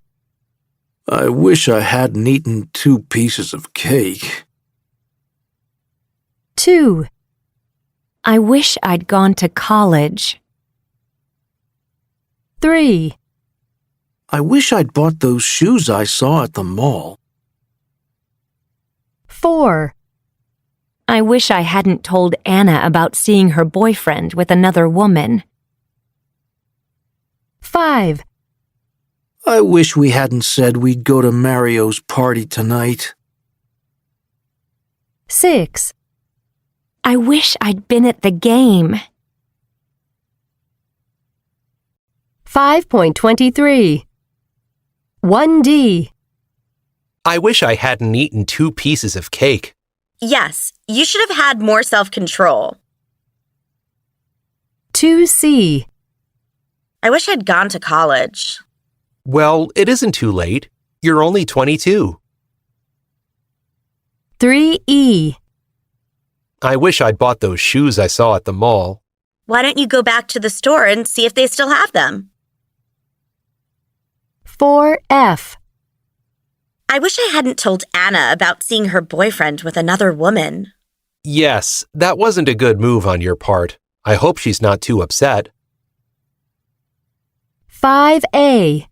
I wish I hadn't eaten 2 pieces of cake. 2. I wish I'd gone to college. 3. I wish I'd bought those shoes I saw at the mall. 4. I wish I hadn't told Anna about seeing her boyfriend with another woman. 5. I wish we hadn't said we'd go to Mario's party tonight. 6. I wish I'd been at the game. 5.23. 1D. I wish I hadn't eaten 2 pieces of cake. Yes, you should have had more self-control. 2C. I wish I'd gone to college. Well, it isn't too late. You're only 22. 3E. I wish I'd bought those shoes I saw at the mall. Why don't you go back to the store and see if they still have them? 4F. I wish I hadn't told Anna about seeing her boyfriend with another woman. Yes, that wasn't a good move on your part. I hope she's not too upset. 5A.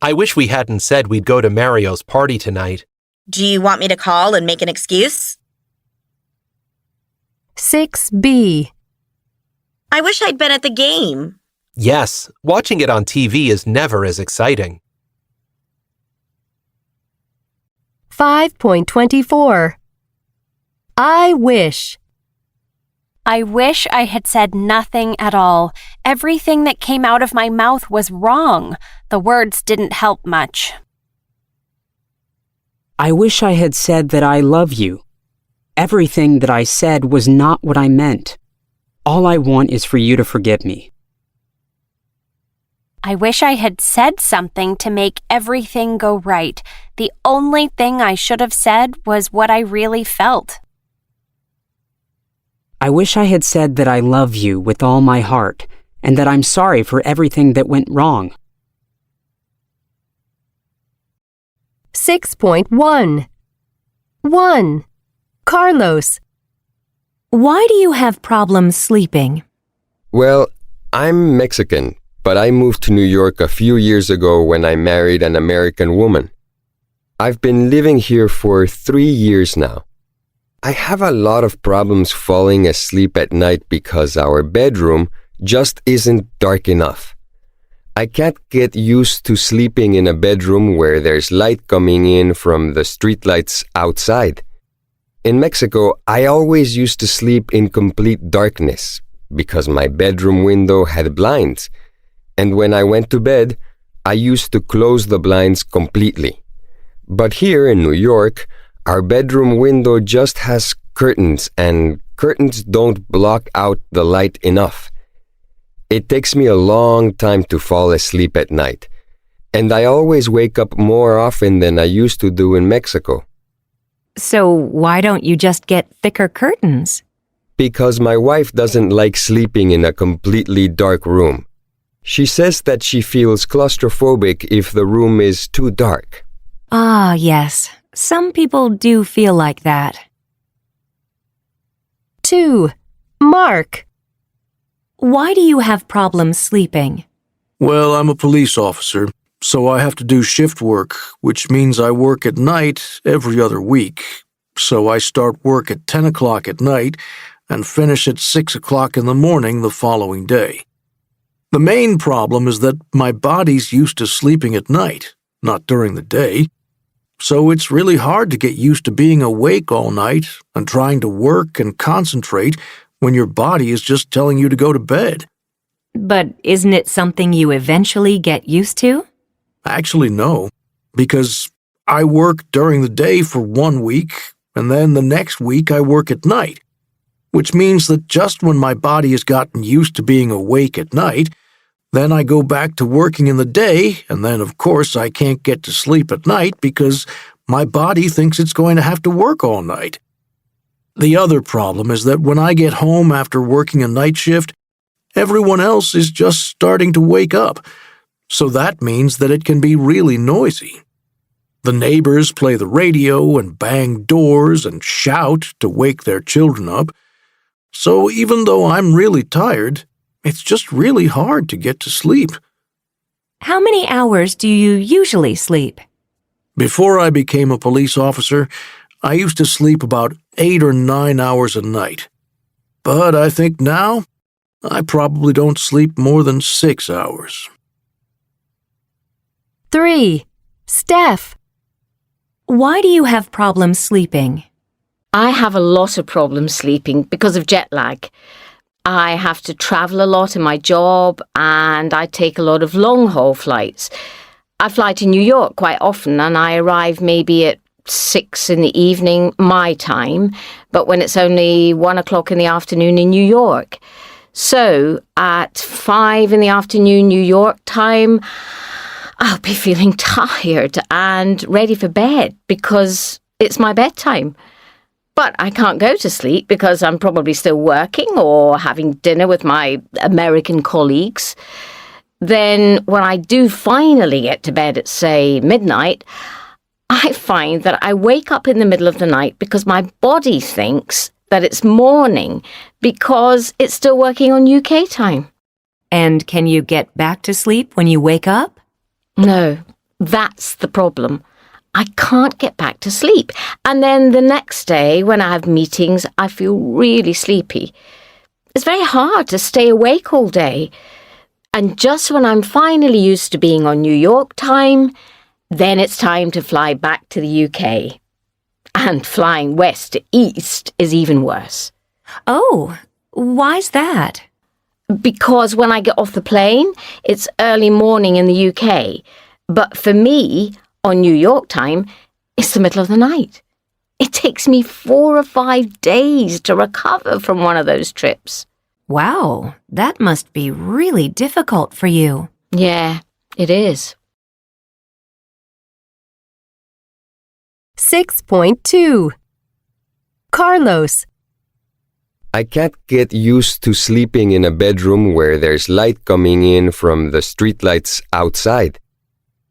I wish we hadn't said we'd go to Mario's party tonight. Do you want me to call and make an excuse? 6B. I wish I'd been at the game. Yes, watching it on TV is never as exciting. 5.24. I wish. I wish I had said nothing at all. Everything that came out of my mouth was wrong. The words didn't help much. I wish I had said that I love you. Everything that I said was not what I meant. All I want is for you to forgive me. I wish I had said something to make everything go right. The only thing I should have said was what I really felt. I wish I had said that I love you with all my heart and that I'm sorry for everything that went wrong. 6.1. 1. Carlos. Why do you have problems sleeping? Well, I'm Mexican, but I moved to New York a few years ago when I married an American woman. I've been living here for 3 years now. I have a lot of problems falling asleep at night because our bedroom just isn't dark enough. I can't get used to sleeping in a bedroom where there's light coming in from the streetlights outside. In Mexico, I always used to sleep in complete darkness because my bedroom window had blinds, and when I went to bed, I used to close the blinds completely. But here in New York, our bedroom window just has curtains, and curtains don't block out the light enough. It takes me a long time to fall asleep at night, and I always wake up more often than I used to do in Mexico. So why don't you just get thicker curtains? Because my wife doesn't like sleeping in a completely dark room. She says that she feels claustrophobic if the room is too dark. Ah, yes. Some people do feel like that. 2. Mark. Why do you have problems sleeping? Well, I'm a police officer, so I have to do shift work, which means I work at night every other week. So I start work at 10 o'clock at night and finish at 6 o'clock in the morning the following day. The main problem is that my body's used to sleeping at night, not during the day. So it's really hard to get used to being awake all night and trying to work and concentrate when your body is just telling you to go to bed. But isn't it something you eventually get used to? Actually, no, because I work during the day for 1 week, and then the next week I work at night, which means that just when my body has gotten used to being awake at night, then I go back to working in the day, and then, of course, I can't get to sleep at night because my body thinks it's going to have to work all night. The other problem is that when I get home after working a night shift, everyone else is just starting to wake up, so that means that it can be really noisy. The neighbors play the radio and bang doors and shout to wake their children up. So even though I'm really tired, it's just really hard to get to sleep. How many hours do you usually sleep? Before I became a police officer, I used to sleep about 8 or 9 hours a night. But I think now, I probably don't sleep more than 6 hours. 3. Steph. Why do you have problems sleeping? I have a lot of problems sleeping because of jet lag. I have to travel a lot in my job and I take a lot of long-haul flights. I fly to New York quite often and I arrive maybe at 6 in the evening, my time, but when it's only 1 o'clock in the afternoon in New York. So at 5 in the afternoon New York time, I'll be feeling tired and ready for bed because it's my bedtime. But I can't go to sleep because I'm probably still working or having dinner with my American colleagues. Then when I do finally get to bed at, say, midnight, I find that I wake up in the middle of the night because my body thinks that it's morning because it's still working on UK time. And can you get back to sleep when you wake up? No, that's the problem. I can't get back to sleep. And then the next day, when I have meetings, I feel really sleepy. It's very hard to stay awake all day. And just when I'm finally used to being on New York time, then it's time to fly back to the UK. And flying west to east is even worse. Oh, why's that? Because when I get off the plane, it's early morning in the UK. But for me, on New York time, it's the middle of the night. It takes me 4 or 5 days to recover from one of those trips. Wow, that must be really difficult for you. Yeah, it is. 6.2. Carlos. I can't get used to sleeping in a bedroom where there's light coming in from the streetlights outside.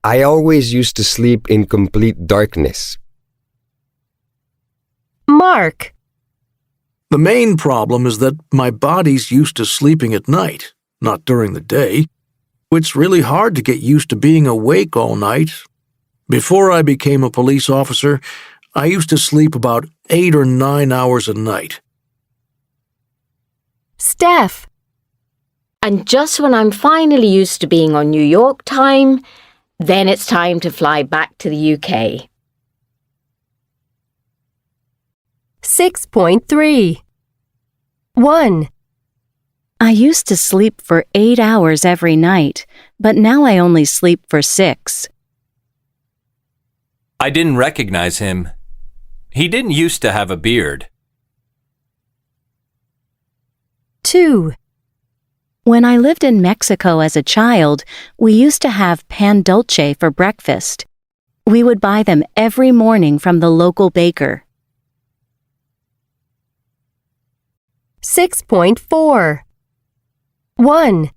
I always used to sleep in complete darkness. Mark. The main problem is that my body's used to sleeping at night, not during the day. It's really hard to get used to being awake all night. Before I became a police officer, I used to sleep about 8 or 9 hours a night. Steph. And just when I'm finally used to being on New York time, then it's time to fly back to the UK. 6.3. 1. I used to sleep for 8 hours every night, but now I only sleep for 6. I didn't recognize him. He didn't used to have a beard. 2. When I lived in Mexico as a child, we used to have pan dulce for breakfast. We would buy them every morning from the local baker. 6.4. 1.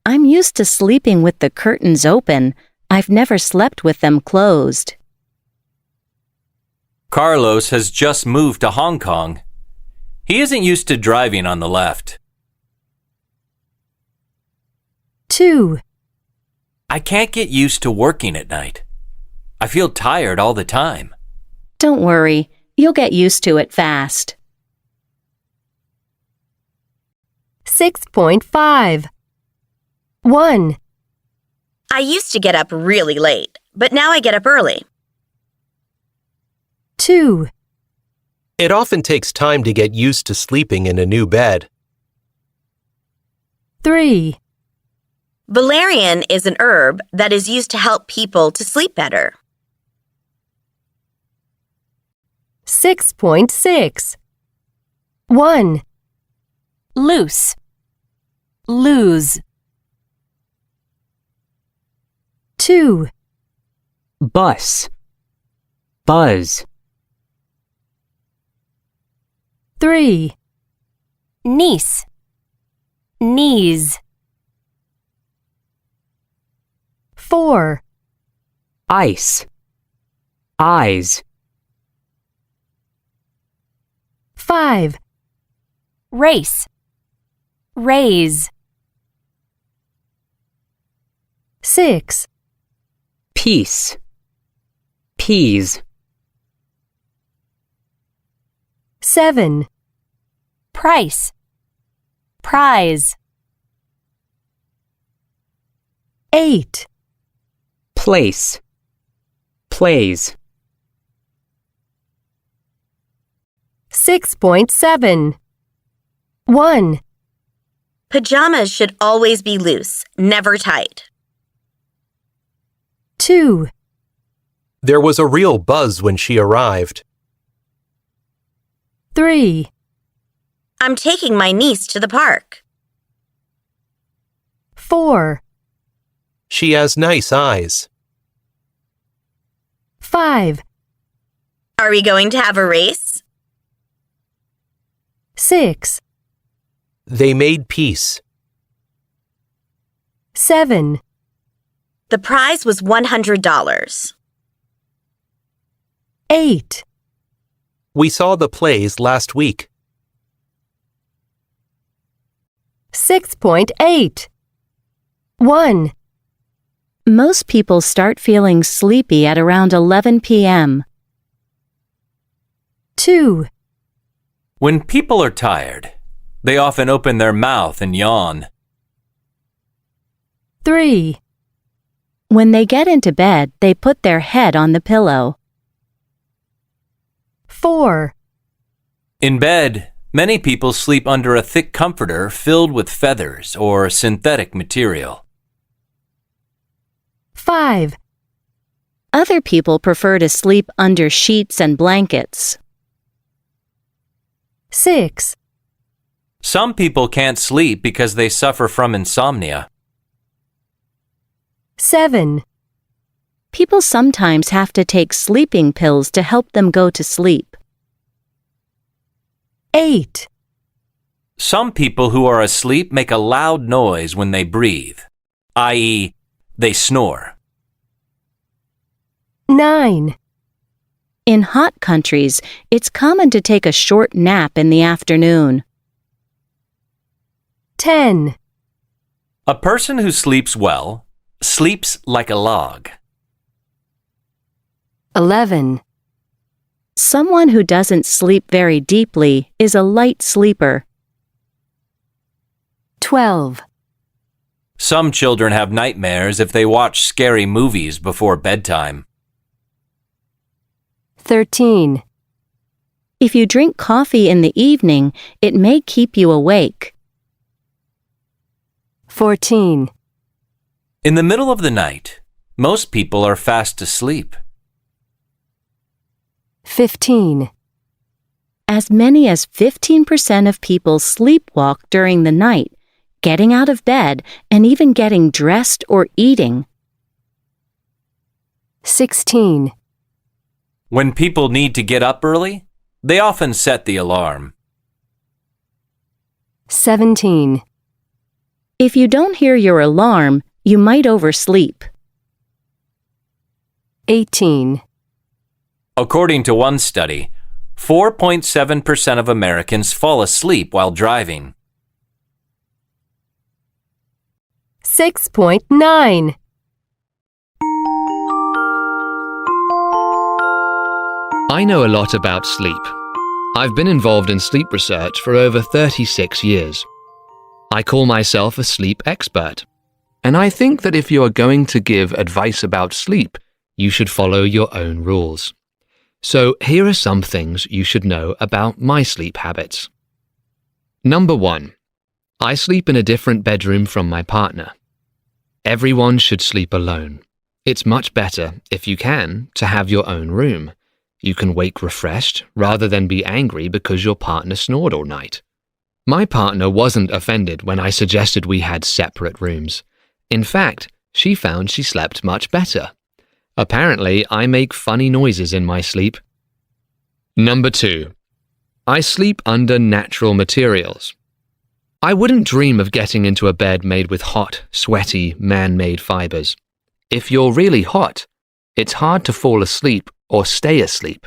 I'm used to sleeping with the curtains open. I've never slept with them closed. Carlos has just moved to Hong Kong. He isn't used to driving on the left. 6.5. 6.6. 2, I can't get used to working at night. I feel tired all the time. Don't worry, you'll get used to it fast. 6.5. 1, I used to get up really late, but now I get up early. 2, It often takes time to get used to sleeping in a new bed. 3, Valerian is an herb that is used to help people to sleep better. 6.6. 1, Loose. Lose. 2, Bus. Buzz. 3, Niece. Knees. 4, Ice. Eyes. 5, Race. Raise. 6, Peace. Peas. 7, Price. Prize. 8, Place. Plays. 6.7. 1, Pajamas should always be loose, never tight. 2, There was a real buzz when she arrived. 3, I'm taking my niece to the park. 4, She has nice eyes. 5, Are we going to have a race? 6, They made peace. 7, The prize was $100. 8, We saw the plays last week. 6.8. 1, Most people start feeling sleepy at around 11 p.m. 2, When people are tired, they often open their mouth and yawn. 3, When they get into bed, they put their head on the pillow. 4, In bed, many people sleep under a thick comforter filled with feathers or synthetic material. 5, Other people prefer to sleep under sheets and blankets. 6, Some people can't sleep because they suffer from insomnia. 7, People sometimes have to take sleeping pills to help them go to sleep. 8, Some people who are asleep make a loud noise when they breathe, i.e., they snore. 9, In hot countries, it's common to take a short nap in the afternoon. 10, A person who sleeps well sleeps like a log. 11, Someone who doesn't sleep very deeply is a light sleeper. 12, Some children have nightmares if they watch scary movies before bedtime. 13, If you drink coffee in the evening, it may keep you awake. 14, In the middle of the night, most people are fast asleep. 15, As many as 15% of people sleepwalk during the night, getting out of bed and even getting dressed or eating. 16, When people need to get up early, they often set the alarm. 17, If you don't hear your alarm, you might oversleep. 18, According to one study, 4.7% of Americans fall asleep while driving. 6.9. I know a lot about sleep. I've been involved in sleep research for over 36 years. I call myself a sleep expert. And I think that if you are going to give advice about sleep, you should follow your own rules. So here are some things you should know about my sleep habits. Number 1. I sleep in a different bedroom from my partner. Everyone should sleep alone. It's much better, if you can, to have your own room. You can wake refreshed rather than be angry because your partner snored all night. My partner wasn't offended when I suggested we had separate rooms. In fact, she found she slept much better. Apparently, I make funny noises in my sleep. Number 2. I sleep under natural materials. I wouldn't dream of getting into a bed made with hot, sweaty, man-made fibers. If you're really hot, it's hard to fall asleep or stay asleep.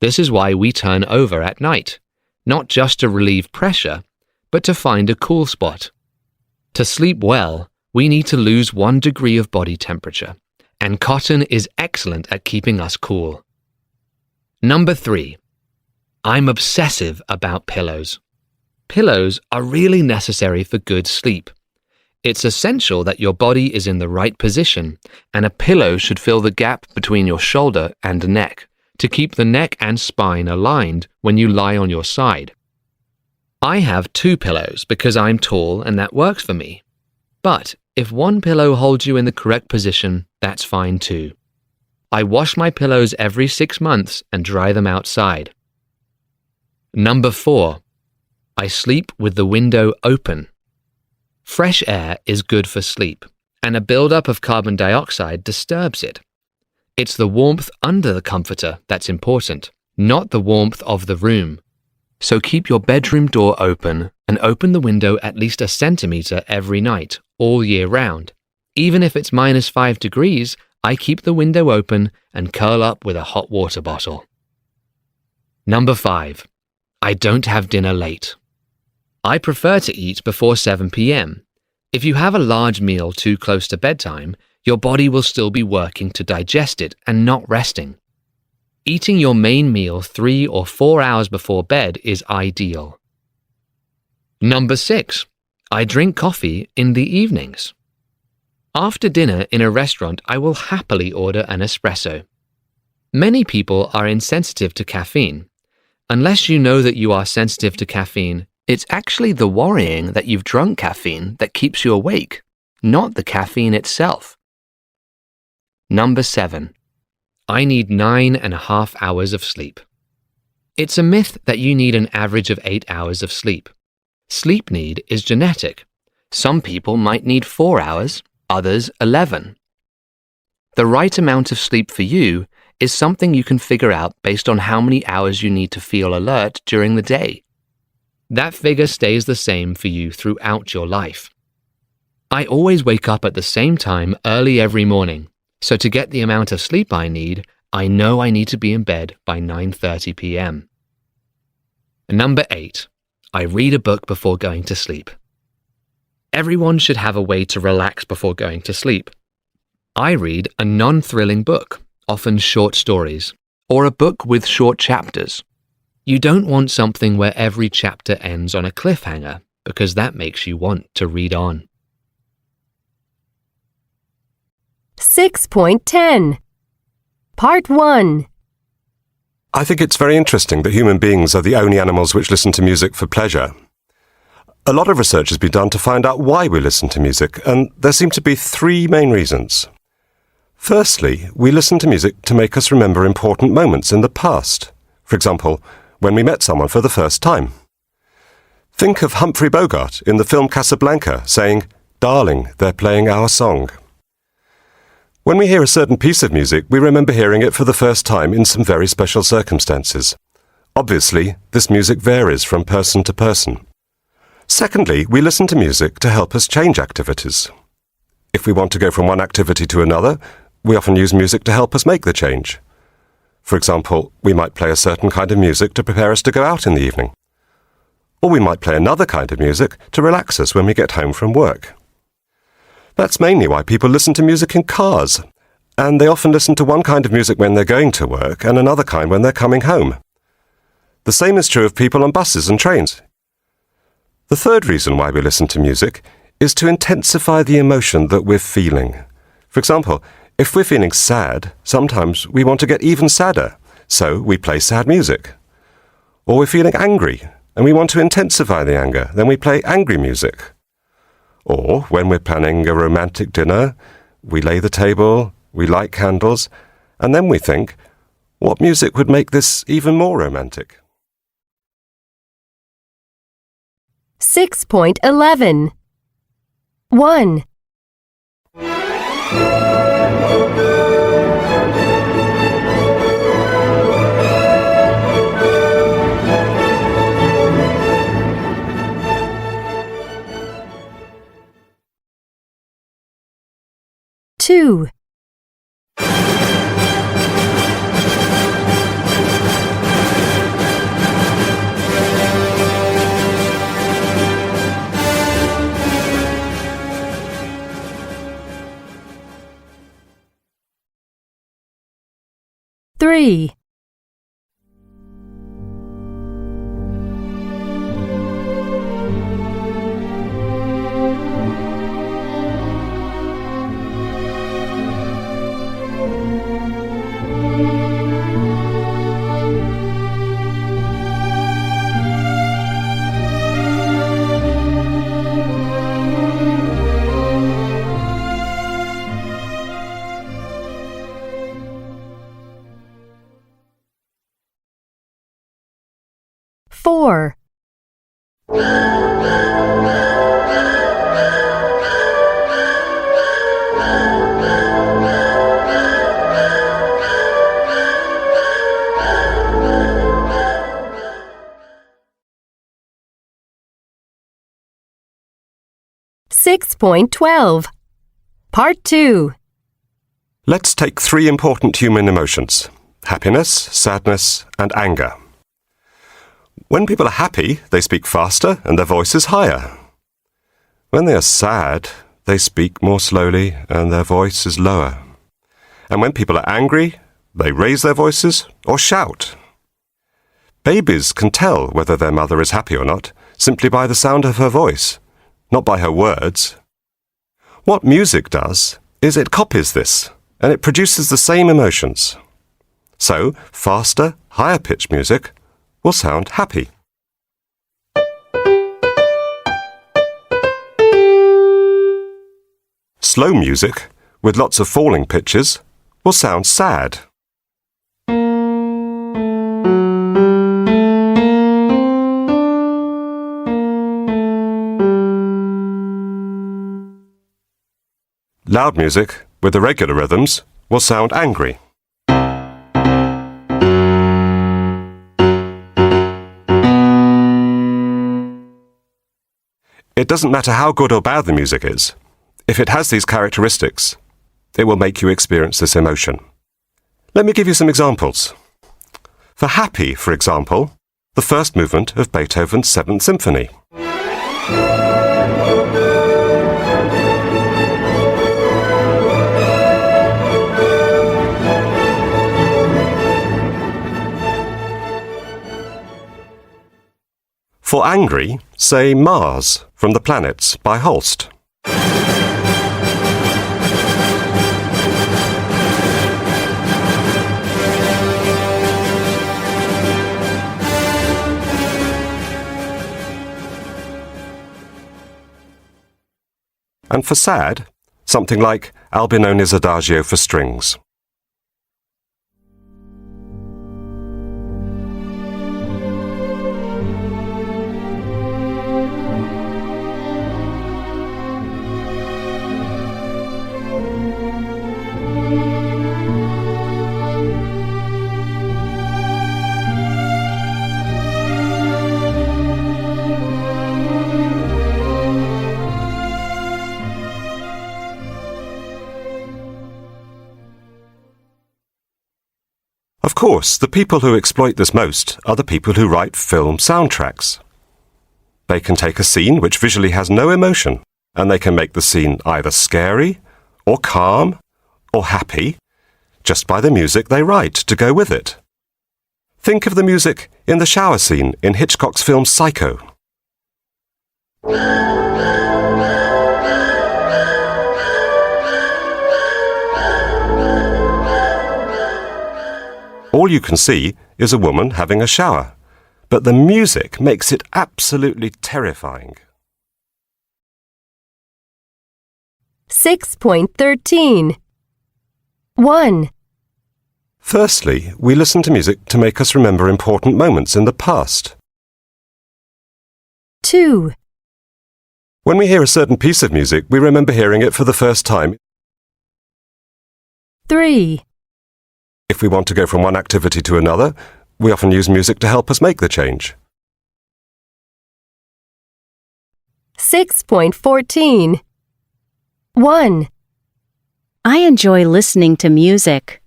This is why we turn over at night, not just to relieve pressure, but to find a cool spot. To sleep well, we need to lose 1 degree of body temperature, and cotton is excellent at keeping us cool. Number 3. I'm obsessive about pillows. Pillows are really necessary for good sleep. It's essential that your body is in the right position, and a pillow should fill the gap between your shoulder and neck to keep the neck and spine aligned when you lie on your side. I have 2 pillows because I'm tall and that works for me. But if 1 pillow holds you in the correct position, that's fine too. I wash my pillows every 6 months and dry them outside. Number 4. I sleep with the window open. Fresh air is good for sleep, and a buildup of carbon dioxide disturbs it. It's the warmth under the comforter that's important, not the warmth of the room. So keep your bedroom door open and open the window at least a centimeter every night, all year round. Even if it's -5 degrees, I keep the window open and curl up with a hot water bottle. Number 5. I don't have dinner late. I prefer to eat before 7 p.m. If you have a large meal too close to bedtime, your body will still be working to digest it and not resting. Eating your main meal 3 or 4 hours before bed is ideal. Number 6. I drink coffee in the evenings. After dinner in a restaurant, I will happily order an espresso. Many people are insensitive to caffeine. Unless you know that you are sensitive to caffeine, it's actually the worrying that you've drunk caffeine that keeps you awake, not the caffeine itself. Number 7. I need 9.5 hours of sleep. It's a myth that you need an average of 8 hours of sleep. Sleep need is genetic. Some people might need 4 hours, others 11. The right amount of sleep for you is something you can figure out based on how many hours you need to feel alert during the day. That figure stays the same for you throughout your life. I always wake up at the same time early every morning, so to get the amount of sleep I need, I know I need to be in bed by 9:30 p.m. Number 8. I read a book before going to sleep. Everyone should have a way to relax before going to sleep. I read a non-thrilling book, often short stories, or a book with short chapters. You don't want something where every chapter ends on a cliffhanger, because that makes you want to read on. 6.10. Part 1. I think it's very interesting that human beings are the only animals which listen to music for pleasure. A lot of research has been done to find out why we listen to music, and there seem to be 3 main reasons. Firstly, we listen to music to make us remember important moments in the past. For example, when we met someone for the first time. Think of Humphrey Bogart in the film Casablanca saying, "Darling, they're playing our song." When we hear a certain piece of music, we remember hearing it for the first time in some very special circumstances. Obviously, this music varies from person to person. Secondly, we listen to music to help us change activities. If we want to go from one activity to another, we often use music to help us make the change. For example, we might play a certain kind of music to prepare us to go out in the evening. Or we might play another kind of music to relax us when we get home from work. That's mainly why people listen to music in cars, and they often listen to one kind of music when they're going to work and another kind when they're coming home. The same is true of people on buses and trains. The third reason why we listen to music is to intensify the emotion that we're feeling. For example, if we're feeling sad, sometimes we want to get even sadder, so we play sad music. Or we're feeling angry, and we want to intensify the anger, then we play angry music. Or when we're planning a romantic dinner, we lay the table, we light candles, and then we think, what music would make this even more romantic? 6.11 1. Two. Three. Four. 6.12 Part 2. Let's take three important human emotions: happiness, sadness, and anger. When people are happy, they speak faster and their voice is higher. When they are sad, they speak more slowly and their voice is lower. And when people are angry, they raise their voices or shout. Babies can tell whether their mother is happy or not simply by the sound of her voice, not by her words. What music does is it copies this, and it produces the same emotions. So, faster, higher-pitched music will sound happy. Slow music, with lots of falling pitches, will sound sad. Loud music, with irregular rhythms, will sound angry. It doesn't matter how good or bad the music is. If it has these characteristics, it will make you experience this emotion. Let me give you some examples. For happy, for example, the first movement of Beethoven's Seventh Symphony. For angry, say Mars from the Planets by Holst. And for sad, something like Albinoni's Adagio for strings. Of course, the people who exploit this most are the people who write film soundtracks. They can take a scene which visually has no emotion and they can make the scene either scary, or calm, or happy, just by the music they write to go with it. Think of the music in the shower scene in Hitchcock's film Psycho. All you can see is a woman having a shower, but the music makes it absolutely terrifying. 6.13. 1, Firstly, we listen to music to make us remember important moments in the past. 2, When we hear a certain piece of music, we remember hearing it for the first time. 3, If we want to go from one activity to another, we often use music to help us make the change. 6.14. 1, I enjoy listening to music.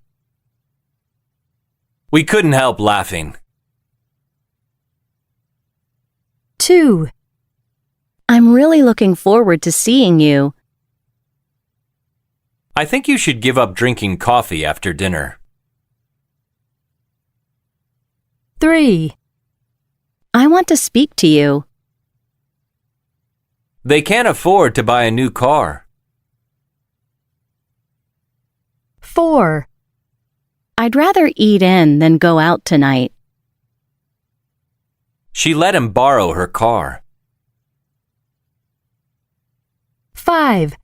We couldn't help laughing. 2, I'm really looking forward to seeing you. I think you should give up drinking coffee after dinner. 3, I want to speak to you. They can't afford to buy a new car. 4, I'd rather eat in than go out tonight. She let him borrow her car. 5,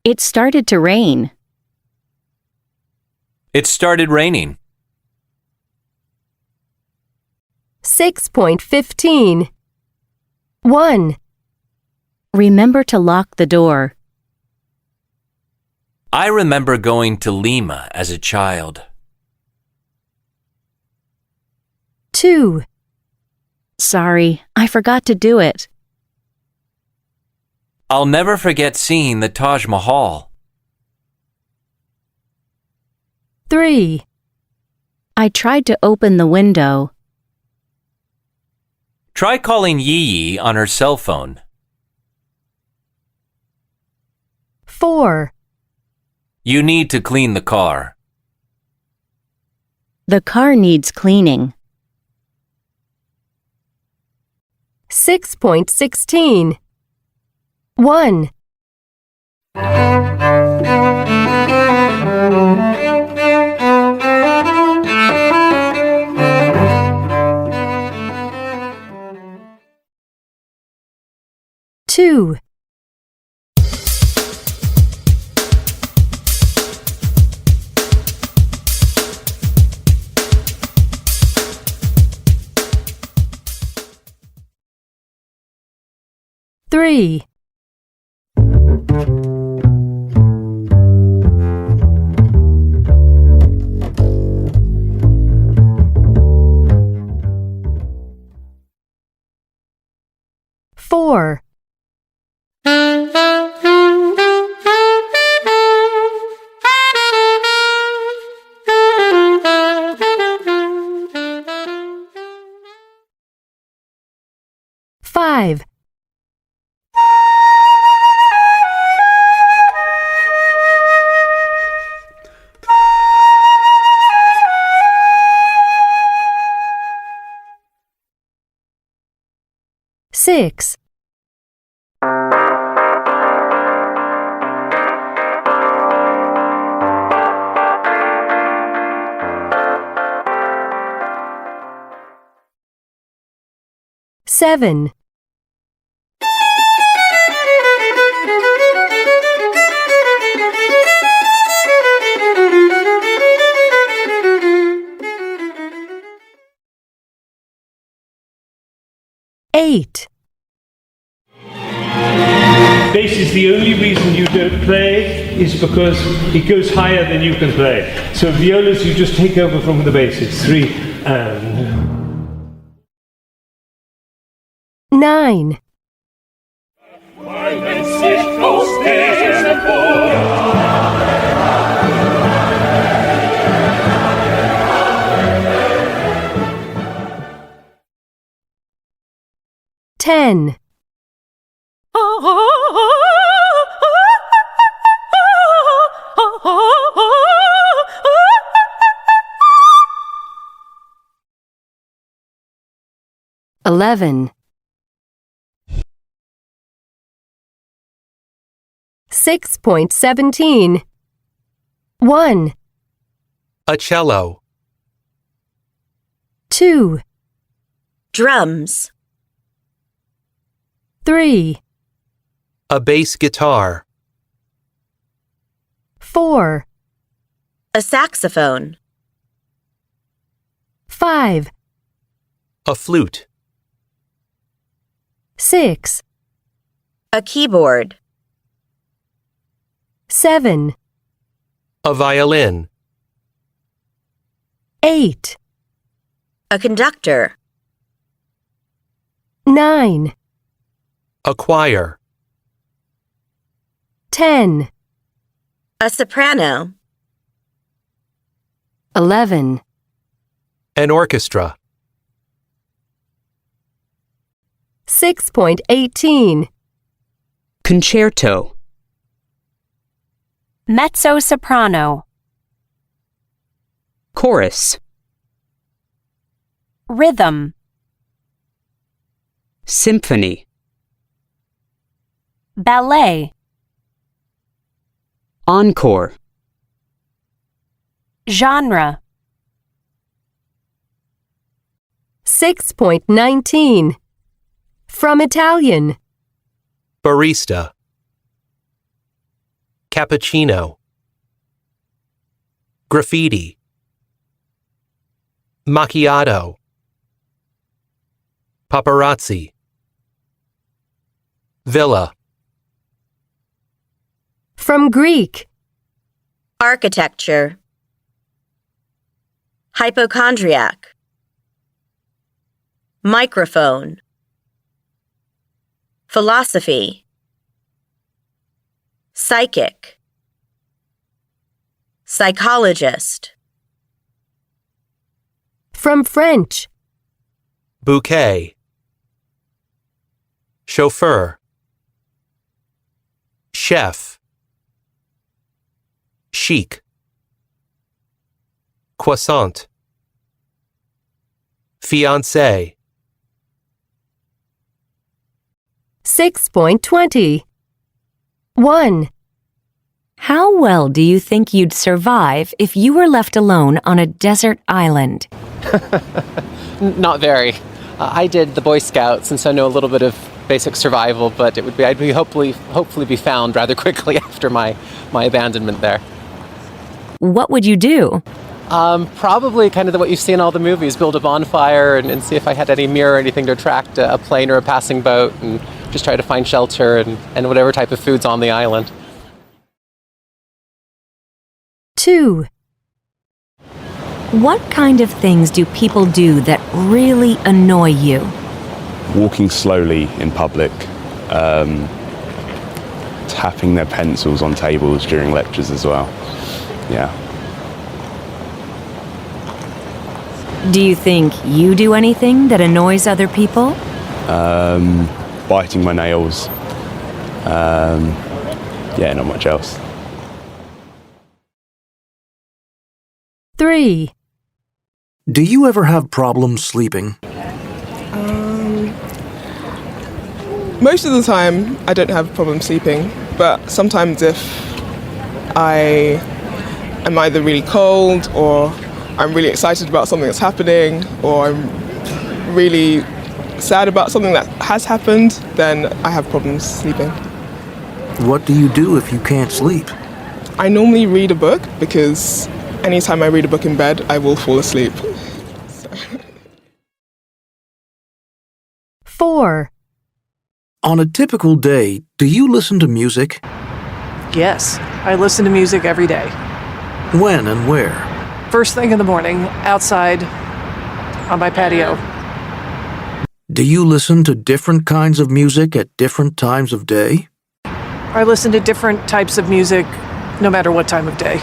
It started to rain. It started raining. 6.15. 1, Remember to lock the door. I remember going to Lima as a child. 2, Sorry, I forgot to do it. I'll never forget seeing the Taj Mahal. 3, I tried to open the window. Try calling Yi Yi on her cell phone. 4, You need to clean the car. The car needs cleaning. 6.16. 1, 2, 3, 4, 5, 6, 7, 8, Bass is the only reason you don't play is because it goes higher than you can play. So violas, you just take over from the bass. It's 3 and 9, 10. 11. 6.17. 1, A cello. 2, Drums. 3, A bass guitar. 4, A saxophone. 5, A flute. 6, A keyboard. 7, A violin. 8, A conductor. 9, A choir. 10, A soprano. 11. An orchestra. 6.18. Concerto. Mezzo-soprano. Chorus. Rhythm. Symphony. Ballet. Encore. Genre. 6.19. From Italian. Barista. Cappuccino. Graffiti. Macchiato. Paparazzi. Villa. From Greek. Architecture. Hypochondriac. Microphone. Philosophy. Psychic. Psychologist. From French. Bouquet. Chauffeur. Chef. Chic. Croissant. Fiancé. 6.20. 1, How well do you think you'd survive if you were left alone on a desert island? Not very. I did the Boy Scouts, and so I know a little bit of basic survival, but I'd be hopefully be found rather quickly after my abandonment there. What would you do? Probably kind of what you see in all the movies, build a bonfire and see if I had any mirror or anything to attract a plane or a passing boat, and just try to find shelter and whatever type of food's on the island. 2, What kind of things do people do that really annoy you? Walking slowly in public, tapping their pencils on tables during lectures as well. Yeah. Do you think you do anything that annoys other people? Biting my nails. Yeah, not much else. 3, Do you ever have problems sleeping? Most of the time, I don't have problems sleeping, but sometimes if I am either really cold or I'm really excited about something that's happening or I'm really sad about something that has happened, then I have problems sleeping. What do you do if you can't sleep? I normally read a book because anytime I read a book in bed, I will fall asleep. 4, On a typical day, do you listen to music? Yes, I listen to music every day. When and where? First thing in the morning, outside on my patio. Do you listen to different kinds of music at different times of day? I listen to different types of music no matter what time of day.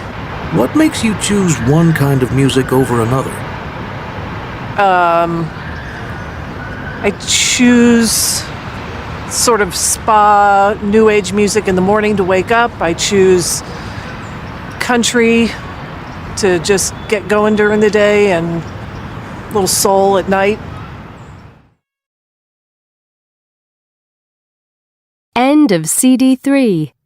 What makes you choose one kind of music over another? I choose sort of spa, new age music in the morning to wake up. I choose country to just get going during the day and a little soul at night. End of CD3.